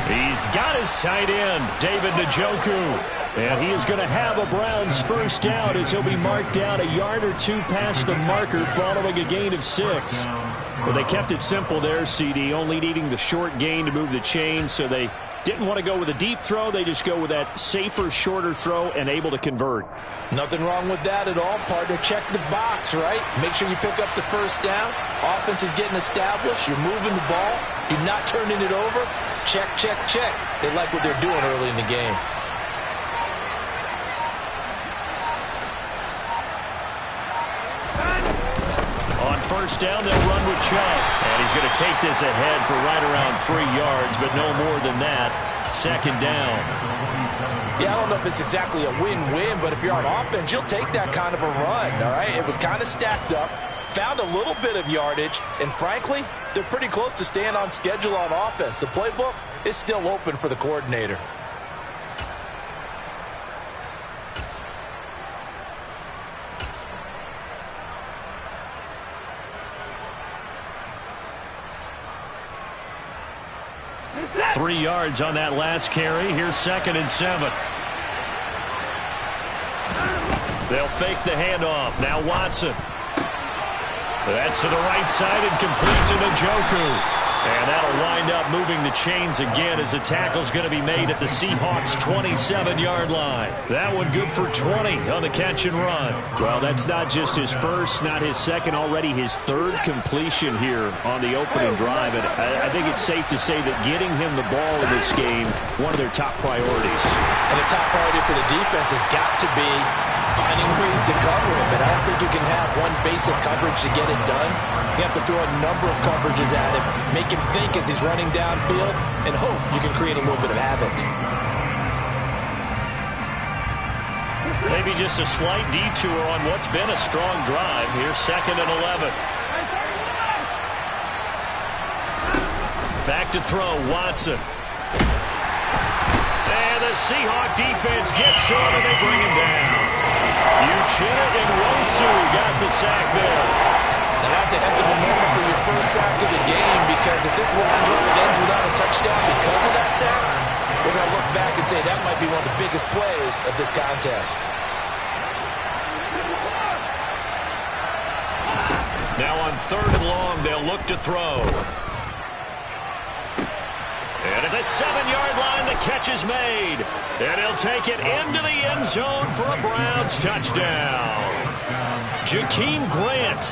He's got his tight end, David Njoku. And he is going to have a Browns 1st down as he'll be marked down a yard or 2 past the marker following a gain of 6. Well, they kept it simple there, CD, only needing the short gain to move the chain, so they didn't want to go with a deep throw. They just go with that safer, shorter throw and able to convert. Nothing wrong with that at all, partner. Check the box, right? Make sure you pick up the 1st down. Offense is getting established. You're moving the ball. You're not turning it over. Check, check, check. They like what they're doing early in the game. touchdown. They'll run with Chubb. And he's going to take this ahead for right around 3 yards, but no more than that. Second down. Yeah, I don't know if it's exactly a win-win, but if you're on offense, you'll take that kind of a run, all right? It was kind of stacked up, found a little bit of yardage, and frankly, they're pretty close to staying on schedule on offense. The playbook is still open for the coordinator. Three yards on that last carry. Here's 2nd and 7. They'll fake the handoff. Now Watson. That's to the right side and complete to Njoku. And that'll wind up moving the chains again as the tackle's going to be made at the Seahawks' 27-yard line. That one good for 20 on the catch and run. Well, that's not just his first, not his second, already his 3rd completion here on the opening drive. And I think it's safe to say that getting him the ball in this game, one of their top priorities. And the top priority for the defense has got to be finding ways to cover him. And I don't think you can have one basic coverage to get it done. You have to throw a number of coverages at him, make him think as he's running downfield, and hope you can create a little bit of havoc. Maybe just a slight detour on what's been a strong drive. Here's 2nd and 11. Back to throw, Watson. And the Seahawk defense gets to him, and they bring him down. Uchenna Nwosu got the sack there. And that's a heck of a moment for your first sack of the game, because if this long drive ends without a touchdown because of that sack, we're going to look back and say that might be one of the biggest plays of this contest. Now on 3rd and long, they'll look to throw. And at the 7-yard line, the catch is made. And he'll take it into the end zone for a Browns touchdown. Jakeem Grant,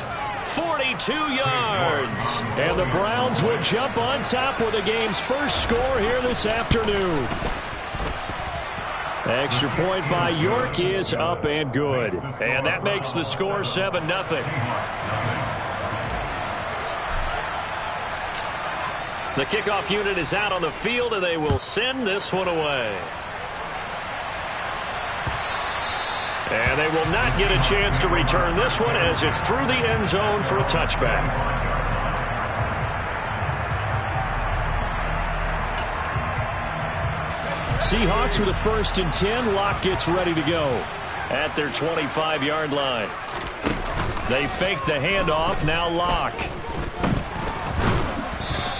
42 yards. And the Browns will jump on top with the game's first score here this afternoon. Extra point by York is up and good. And that makes the score 7-0. The kickoff unit is out on the field, and they will send this one away. And they will not get a chance to return this one as it's through the end zone for a touchback. Seahawks with a 1st and 10. Locke gets ready to go at their 25-yard line. They fake the handoff. Now Locke.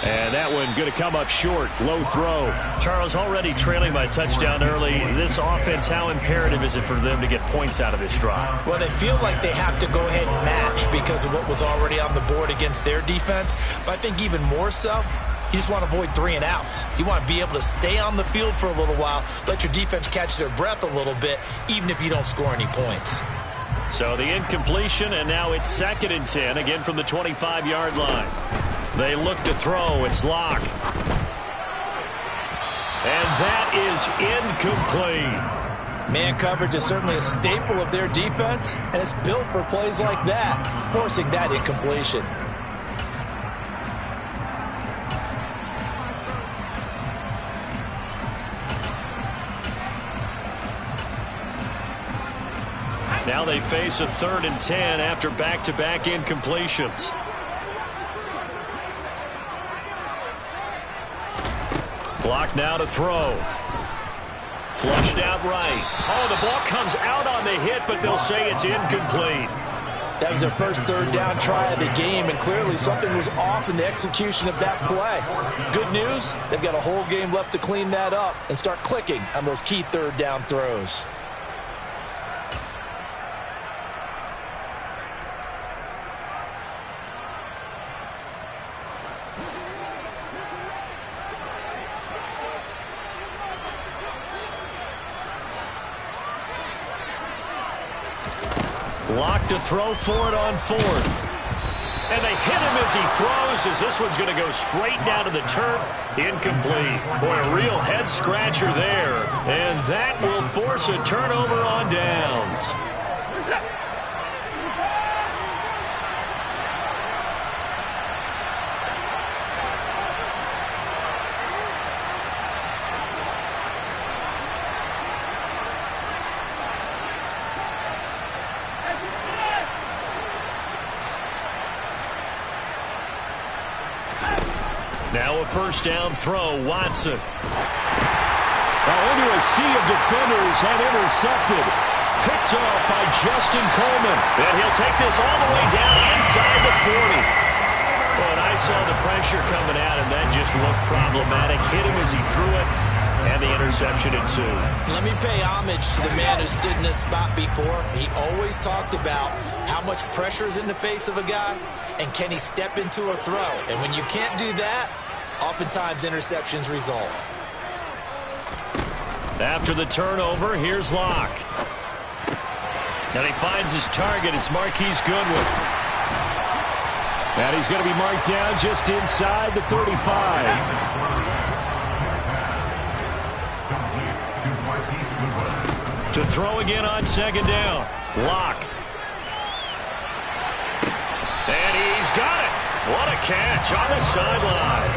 And that one going to come up short. Low throw. Charles, already trailing by a touchdown early. This offense, how imperative is it for them to get points out of this drive? Well, they feel like they have to go ahead and match because of what was already on the board against their defense. But I think even more so, you just want to avoid 3 and outs. You want to be able to stay on the field for a little while, let your defense catch their breath a little bit, even if you don't score any points. So the incompletion, and now it's 2nd and 10, again from the 25-yard line. They look to throw. It's Locke. And that is incomplete. Man coverage is certainly a staple of their defense, and it's built for plays like that, forcing that incompletion. Now they face a 3rd and 10 after back-to-back incompletions. Block now to throw. Flushed out right. Oh, the ball comes out on the hit, but they'll say it's incomplete. That was their first 3rd down try of the game, and clearly something was off in the execution of that play. Good news, they've got a whole game left to clean that up and start clicking on those key 3rd down throws. Locke to throw for it on 4th. And they hit him as he throws, as this one's going to go straight down to the turf. Incomplete. Boy, a real head-scratcher there. And that will force a turnover on downs. Now a first down throw, Watson. Into a sea of defenders and intercepted. Picked off by Justin Coleman. And he'll take this all the way down inside the 40. Well, and I saw the pressure coming at him. That just looked problematic. Hit him as he threw it, and the interception ensued. Let me pay homage to the man who stood in this spot before. He always talked about how much pressure is in the face of a guy, and can he step into a throw. And when you can't do that, oftentimes interceptions result. After the turnover, here's Locke. And he finds his target. It's Marquise Goodwin. And he's going to be marked down just inside the 35. To throw again on second down. Locke. And he's got it. What a catch on the sideline.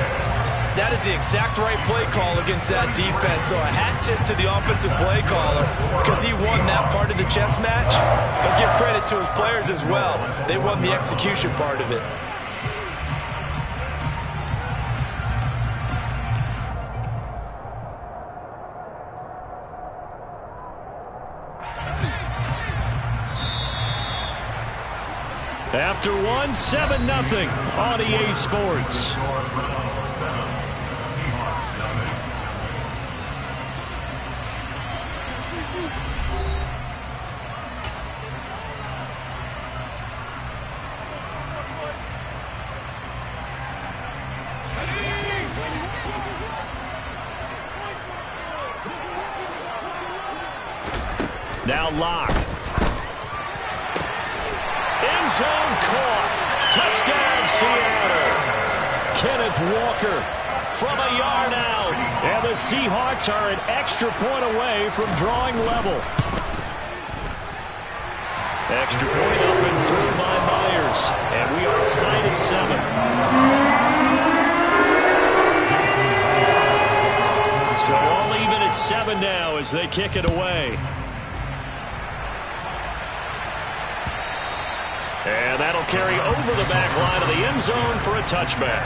That is the exact right play call against that defense. So a hat tip to the offensive play caller because he won that part of the chess match. But give credit to his players as well. They won the execution part of it. After one, 7-0 on EA Sports. Now Locke. End zone caught. Touchdown, Seattle. Kenneth Walker from a yard out. And the Seahawks are an extra point away from drawing level. Extra point up and through by Myers. And we are tied at 7. So all even at 7 now as they kick it away. And that'll carry over the back line of the end zone for a touchback.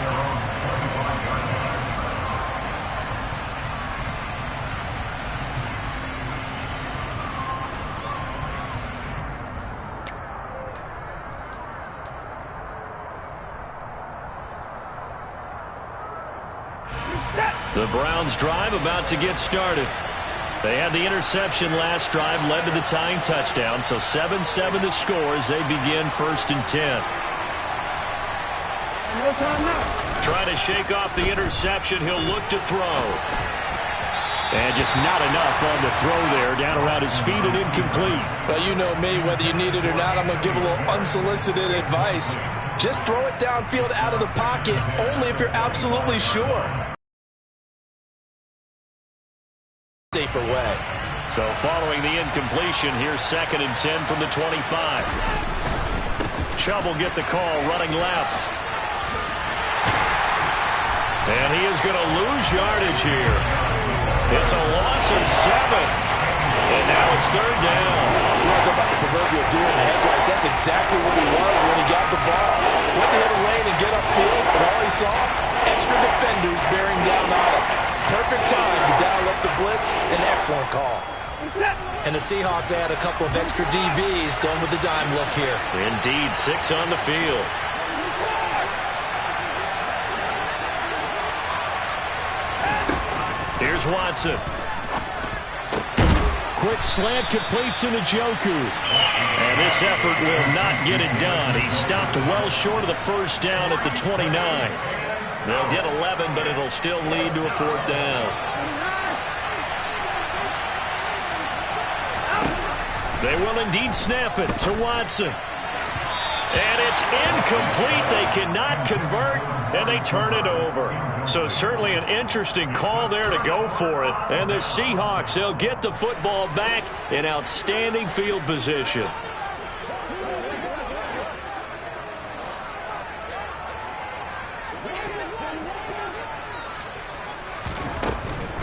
The Browns drive about to get started. They had the interception last drive, led to the tying touchdown, so 7-7 the score as they begin 1st and 10. Trying to shake off the interception, he'll look to throw. And just not enough on the throw there, down around his feet and incomplete. Well, you know me, whether you need it or not, I'm going to give a little unsolicited advice. Just throw it downfield out of the pocket, only if you're absolutely sure. Safer way. So following the incompletion, here's 2nd and 10 from the 25. Chubb will get the call running left. And he is going to lose yardage here. It's a loss of 7. And now it's 3rd down. You want to talk about the proverbial deer in the headlights. That's exactly what he was when he got the ball. Went to hit a lane and get upfield, and all he saw, extra defenders bearing down on him. Perfect time to dial up the blitz. An excellent call. And the Seahawks add a couple of extra DBs going with the dime look here. Indeed, 6 on the field. Here's Watson. Quick slant complete to Njoku. And this effort will not get it done. He stopped well short of the first down at the 29. They'll get 11, but it'll still lead to a 4th down. They will indeed snap it to Watson. And it's incomplete. They cannot convert, and they turn it over. So certainly an interesting call there to go for it. And the Seahawks, they'll get the football back in outstanding field position.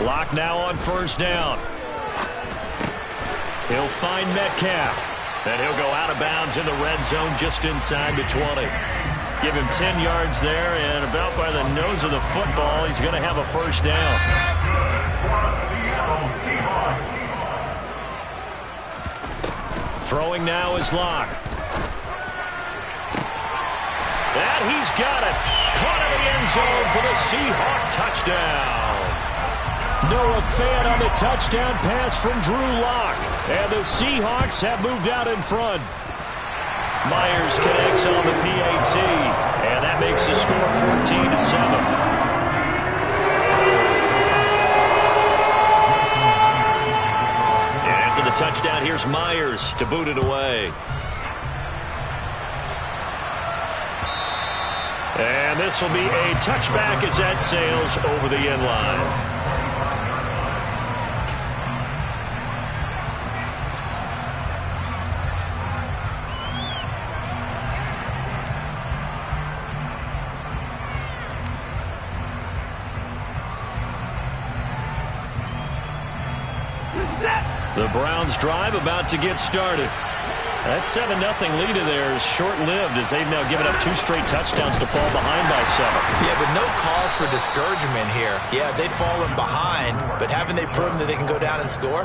Locke now on 1st down. He'll find Metcalf. And he'll go out of bounds in the red zone just inside the 20. Give him 10 yards there, and about by the nose of the football, he's going to have a first down. Throwing now is Locke. And he's got it. Caught in the end zone for the Seahawk touchdown. Noah Fant on the touchdown pass from Drew Lock. And the Seahawks have moved out in front. Myers connects on the PAT. And that makes the score 14-7. And after the touchdown, here's Myers to boot it away. And this will be a touchback as that sails over the end line. The Browns drive about to get started. That 7-0 lead of theirs short-lived as they've now given up 2 straight touchdowns to fall behind by 7. Yeah, but no cause for discouragement here. Yeah, they've fallen behind, but haven't they proven that they can go down and score?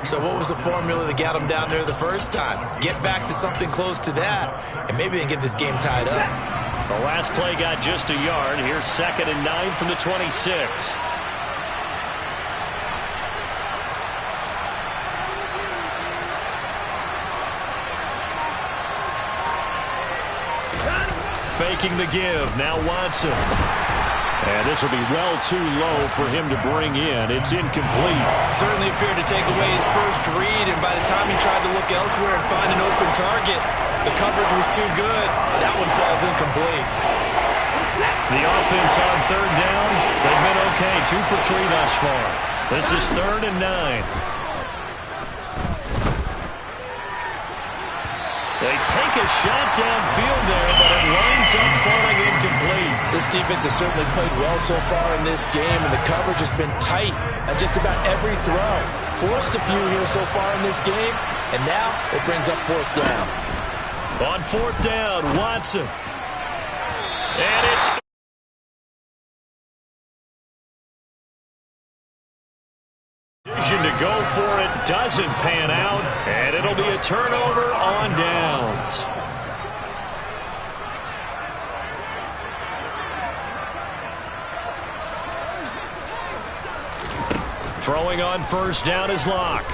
So what was the formula that got them down there the first time? Get back to something close to that, and maybe they can get this game tied up. The last play got just a yard. Here's 2nd and 9 from the 26. Faking the give. Now Watson. And this will be well too low for him to bring in. It's incomplete. Certainly appeared to take away his first read, and by the time he tried to look elsewhere and find an open target, the coverage was too good. That one falls incomplete. The offense on 3rd down, they've been okay. 2 for 3 thus far. This is 3rd and 9. They take a shot downfield there, but it lines up falling incomplete. This defense has certainly played well so far in this game, and the coverage has been tight at just about every throw. Forced a few here so far in this game, and now it brings up 4th down. On 4th down, Watson. And it's to go for it doesn't pan out, and it'll be a turnover on downs. Throwing on 1st down is Locke.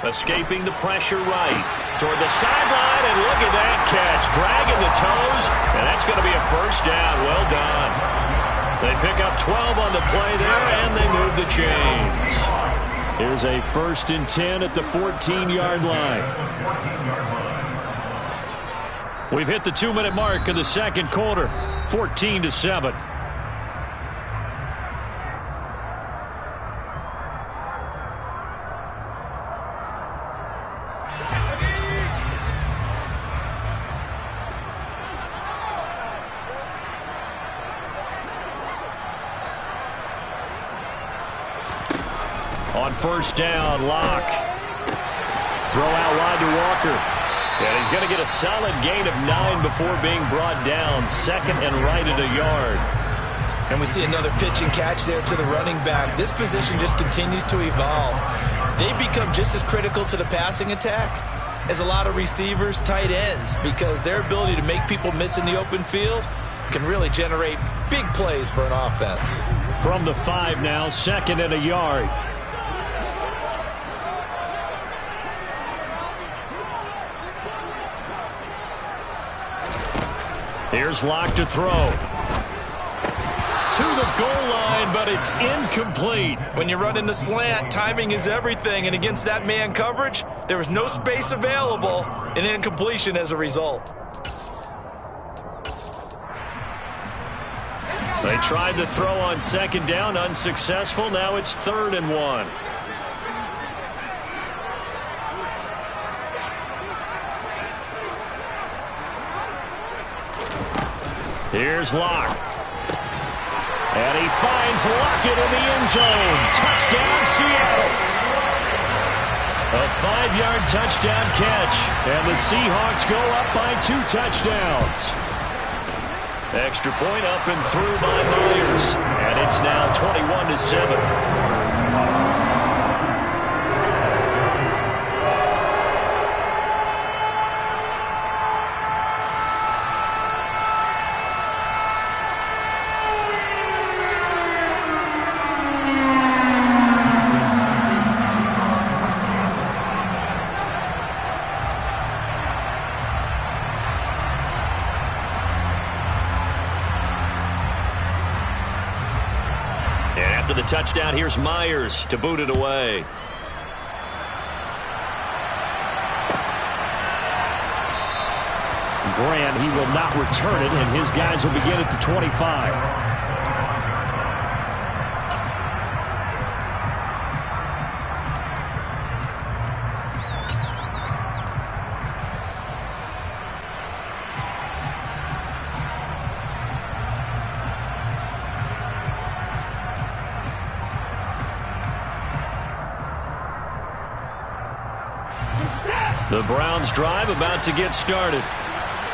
Escaping the pressure right toward the sideline, and look at that catch. Dragging the toes, and that's going to be a 1st down. Well done. They pick up 12 on the play there, and they move the chains. Here's a 1st and 10 at the 14-yard line. We've hit the 2-minute mark of the 2nd quarter. 14-7. On 1st down, Locke. Throw out wide to Walker. And he's going to get a solid gain of 9 before being brought down. 2nd and right at a yard. And we see another pitch and catch there to the running back. This position just continues to evolve. They become just as critical to the passing attack as a lot of receivers, tight ends, because their ability to make people miss in the open field can really generate big plays for an offense. From the 5 now, 2nd and a yard. Here's Locke to throw. To the goal line, but it's incomplete. When you run in the slant, timing is everything, and against that man coverage, there was no space available, and incompletion as a result. They tried to throw on 2nd down, unsuccessful. Now it's 3rd and 1. Here's Locke. And he finds Lockett in the end zone. Touchdown, Seattle. A 5-yard touchdown catch. And the Seahawks go up by 2 touchdowns. Extra point up and through by Myers. And it's now 21-7. After the touchdown, here's Myers to boot it away. Grant, he will not return it, and his guys will begin at the 25. The Browns drive about to get started.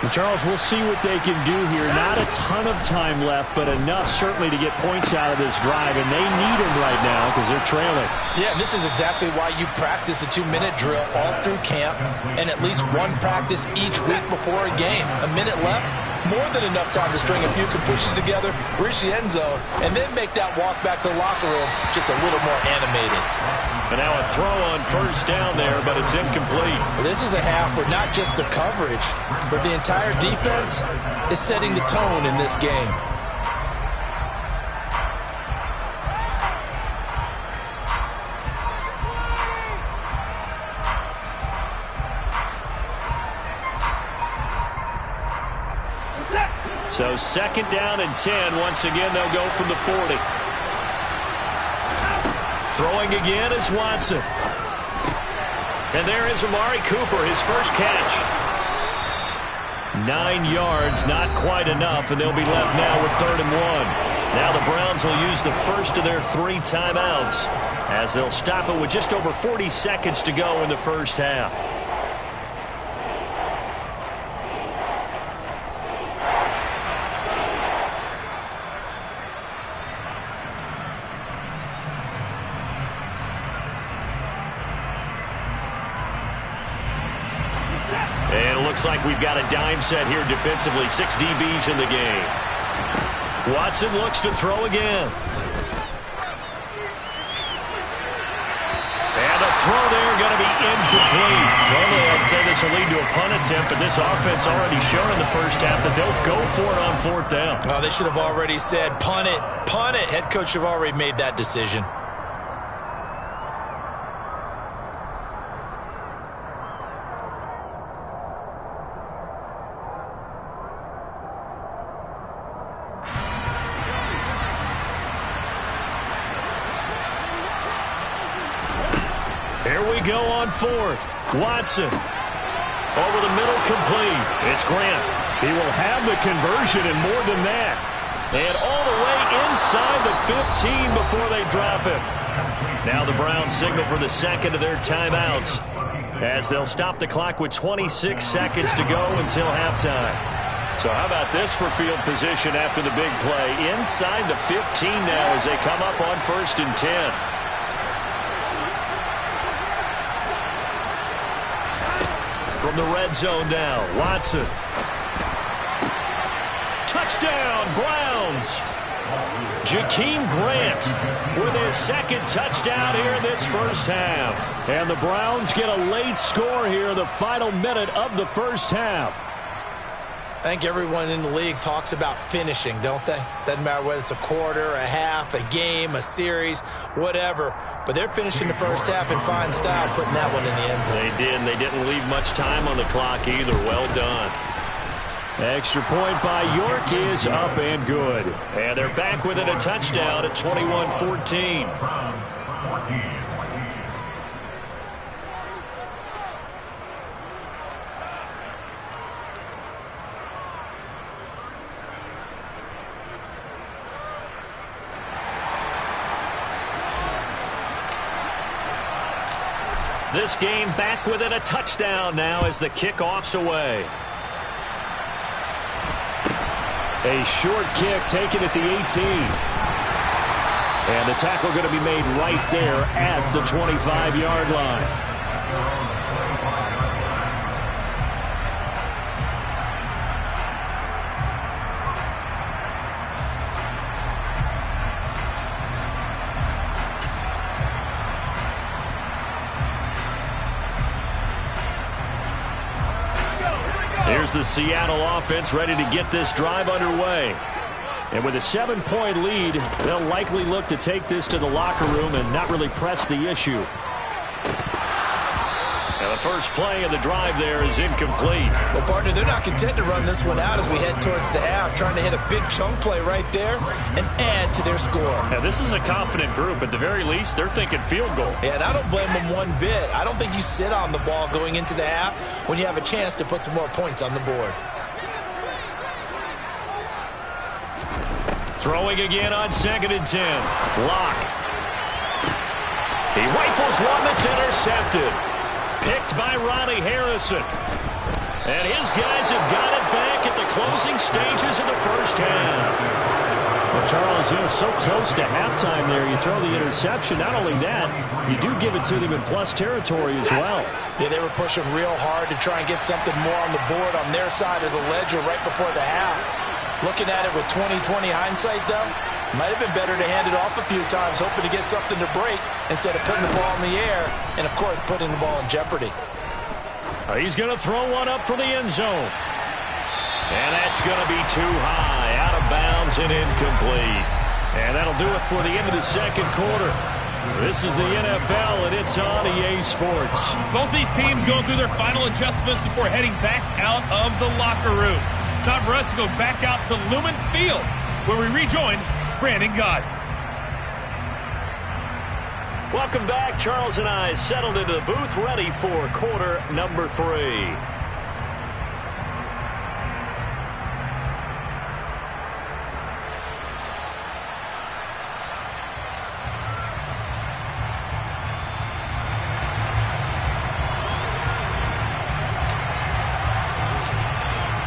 And Charles, we'll see what they can do here. Not a ton of time left, but enough certainly to get points out of this drive, and they need them right now because they're trailing. Yeah, this is exactly why you practice a 2-minute drill all through camp and at least one practice each week before a game. A minute left, more than enough time to string a few completions together, reach the end zone, and then make that walk back to the locker room just a little more animated. And now a throw on first down there, but it's incomplete. This is a half where not just the coverage, but the entire defense is setting the tone in this game. So 2nd down and 10. Once again, they'll go from the 40. Throwing again is Watson. And there is Amari Cooper, his first catch. 9 yards, not quite enough, and they'll be left now with 3rd and 1. Now the Browns will use the first of their 3 timeouts as they'll stop it with just over 40 seconds to go in the first half. Looks like we've got a dime set here defensively. 6 DBs in the game. Watson looks to throw again. And the throw there going to be incomplete. Normally I'd say this will lead to a punt attempt, but this offense already shown in the first half that they'll go for it on 4th down. Oh, they should have already said punt it, punt it. Head coach have already made that decision. Here we go on 4th. Watson. Over the middle, complete. It's Grant. He will have the conversion and more than that. And all the way inside the 15 before they drop him. Now the Browns signal for the 2nd of their timeouts as they'll stop the clock with 26 seconds to go until halftime. So how about this for field position after the big play? Inside the 15 now as they come up on 1st and 10. From the red zone now, Watson. Touchdown, Browns. Jakeem Grant with his 2nd touchdown here in this first half. And the Browns get a late score here in the final minute of the first half. I think everyone in the league talks about finishing, don't they? Doesn't matter whether it's a quarter, a half, a game, a series, whatever. But they're finishing the first half in fine style, putting that one in the end zone. They did, and they didn't leave much time on the clock either. Well done. Extra point by York is up and good. And they're back within a touchdown at 21-14. This game back within a touchdown now as the kickoff's away. A short kick taken at the 18. And the tackle going to be made right there at the 25-yard line. Here's the Seattle offense ready to get this drive underway. And with a 7-point lead, they'll likely look to take this to the locker room and not really press the issue. And the first play of the drive there is incomplete. Well, partner, they're not content to run this one out as we head towards the half, trying to hit a big chunk play right there and add to their score. Now, this is a confident group. At the very least, they're thinking field goal. Yeah, and I don't blame them one bit. I don't think you sit on the ball going into the half when you have a chance to put some more points on the board. Throwing again on 2nd and 10. Locke. He rifles one that's intercepted. Picked by Ronnie Harrison. And his guys have got it back at the closing stages of the first half. Well, Charles, so close to halftime there. You throw the interception. Not only that, you do give it to them in plus territory as well. Yeah, they were pushing real hard to try and get something more on the board on their side of the ledger right before the half. Looking at it with 20/20 hindsight, though, might have been better to hand it off a few times, hoping to get something to break instead of putting the ball in the air and, of course, putting the ball in jeopardy. He's going to throw one up for the end zone. And that's going to be too high, out of bounds and incomplete. And that'll do it for the end of the second quarter. This is the NFL, and it's on EA Sports. Both these teams going through their final adjustments before heading back out of the locker room. Time for us to go back out to Lumen Field, where we rejoin Brandon Gaudin. Welcome back. Charles and I settled into the booth, ready for quarter number 3.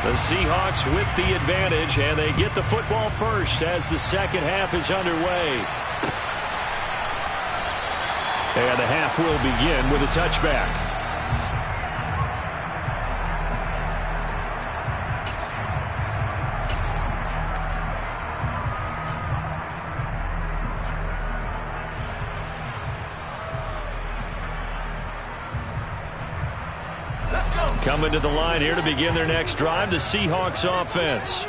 The Seahawks with the advantage, and they get the football first as the second half is underway. And the half will begin with a touchback. Coming to the line here to begin their next drive, the Seahawks offense.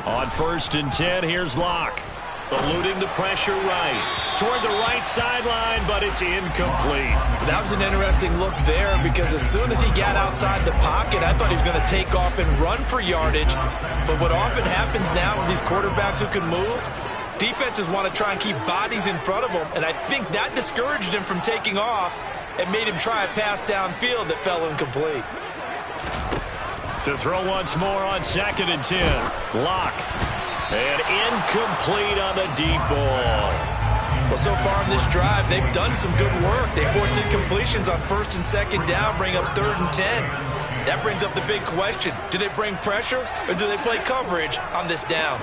On 1st and 10, here's Locke. Eluding the pressure right. Toward the right sideline, but it's incomplete. That was an interesting look there because as soon as he got outside the pocket, I thought he was going to take off and run for yardage. But what often happens now with these quarterbacks who can move, defenses want to try and keep bodies in front of them, and I think that discouraged him from taking off and made him try a pass downfield that fell incomplete. To throw once more on 2nd and 10. Locke. And incomplete on the deep ball. Well, so far in this drive, they've done some good work. They force incompletions on 1st and 2nd down, bring up 3rd and 10. That brings up the big question. Do they bring pressure or do they play coverage on this down?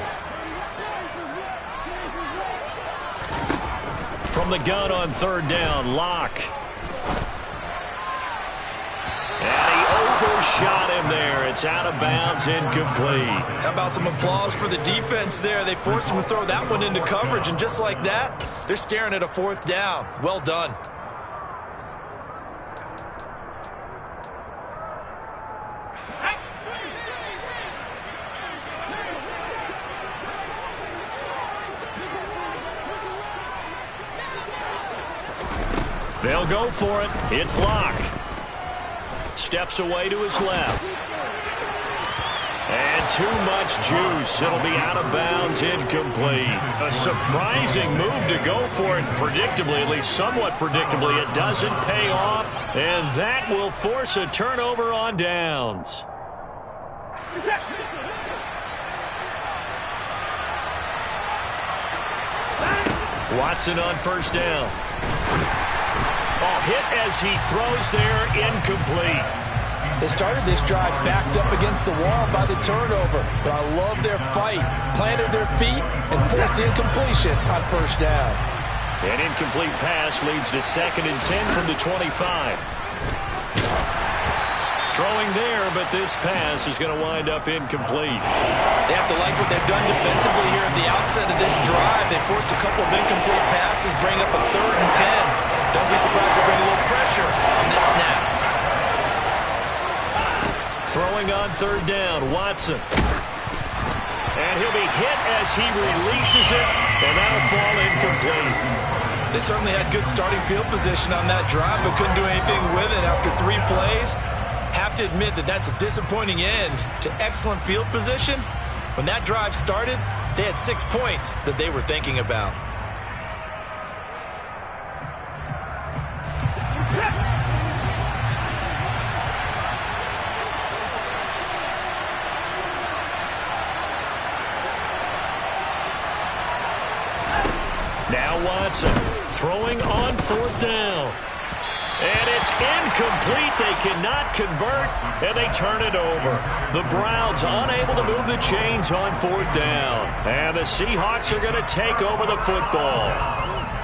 From the gun on 3rd down, Locke. And he overshot him there. It's out of bounds, incomplete. How about some applause for the defense there? They forced him to throw that one into coverage, and just like that, they're staring at a 4th down. Well done. They'll go for it. It's Locke. Steps away to his left. And too much juice. It'll be out of bounds, incomplete. A surprising move to go for it predictably, at least somewhat predictably. It doesn't pay off, and that will force a turnover on downs. Watson on 1st down. Oh, hit as he throws there, incomplete. They started this drive backed up against the wall by the turnover, but I love their fight, planted their feet, and forced the incompletion on first down. An incomplete pass leads to 2nd and 10 from the 25. Throwing there, but this pass is going to wind up incomplete. They have to like what they've done defensively here at the outset of this drive. They forced a couple of incomplete passes, bring up a 3rd and 10. Don't be surprised to bring a little pressure on this snap. Throwing on 3rd down, Watson. And he'll be hit as he releases it, and that'll fall incomplete. They certainly had good starting field position on that drive, but couldn't do anything with it after 3 plays. Have to admit that that's a disappointing end to excellent field position. When that drive started, they had 6 points that they were thinking about. Now Watson throwing on 4th down. And it's incomplete. They cannot convert, and they turn it over. The Browns unable to move the chains on 4th down. And the Seahawks are going to take over the football.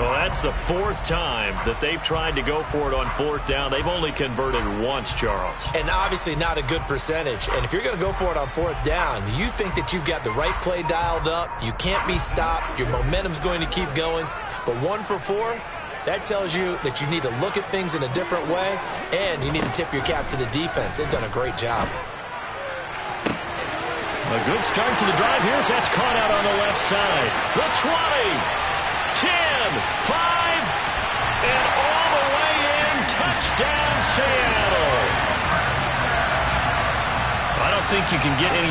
Well, that's the 4th time that they've tried to go for it on 4th down. They've only converted once, Charles. And obviously not a good percentage. And if you're going to go for it on 4th down, you think that you've got the right play dialed up. You can't be stopped. Your momentum's going to keep going. But 1 for 4... that tells you that you need to look at things in a different way, and you need to tip your cap to the defense. They've done a great job. A good start to the drive. Here's that's caught out on the left side. The 20, 10, 5, and all the way in. Touchdown, Seattle. I don't think you can get any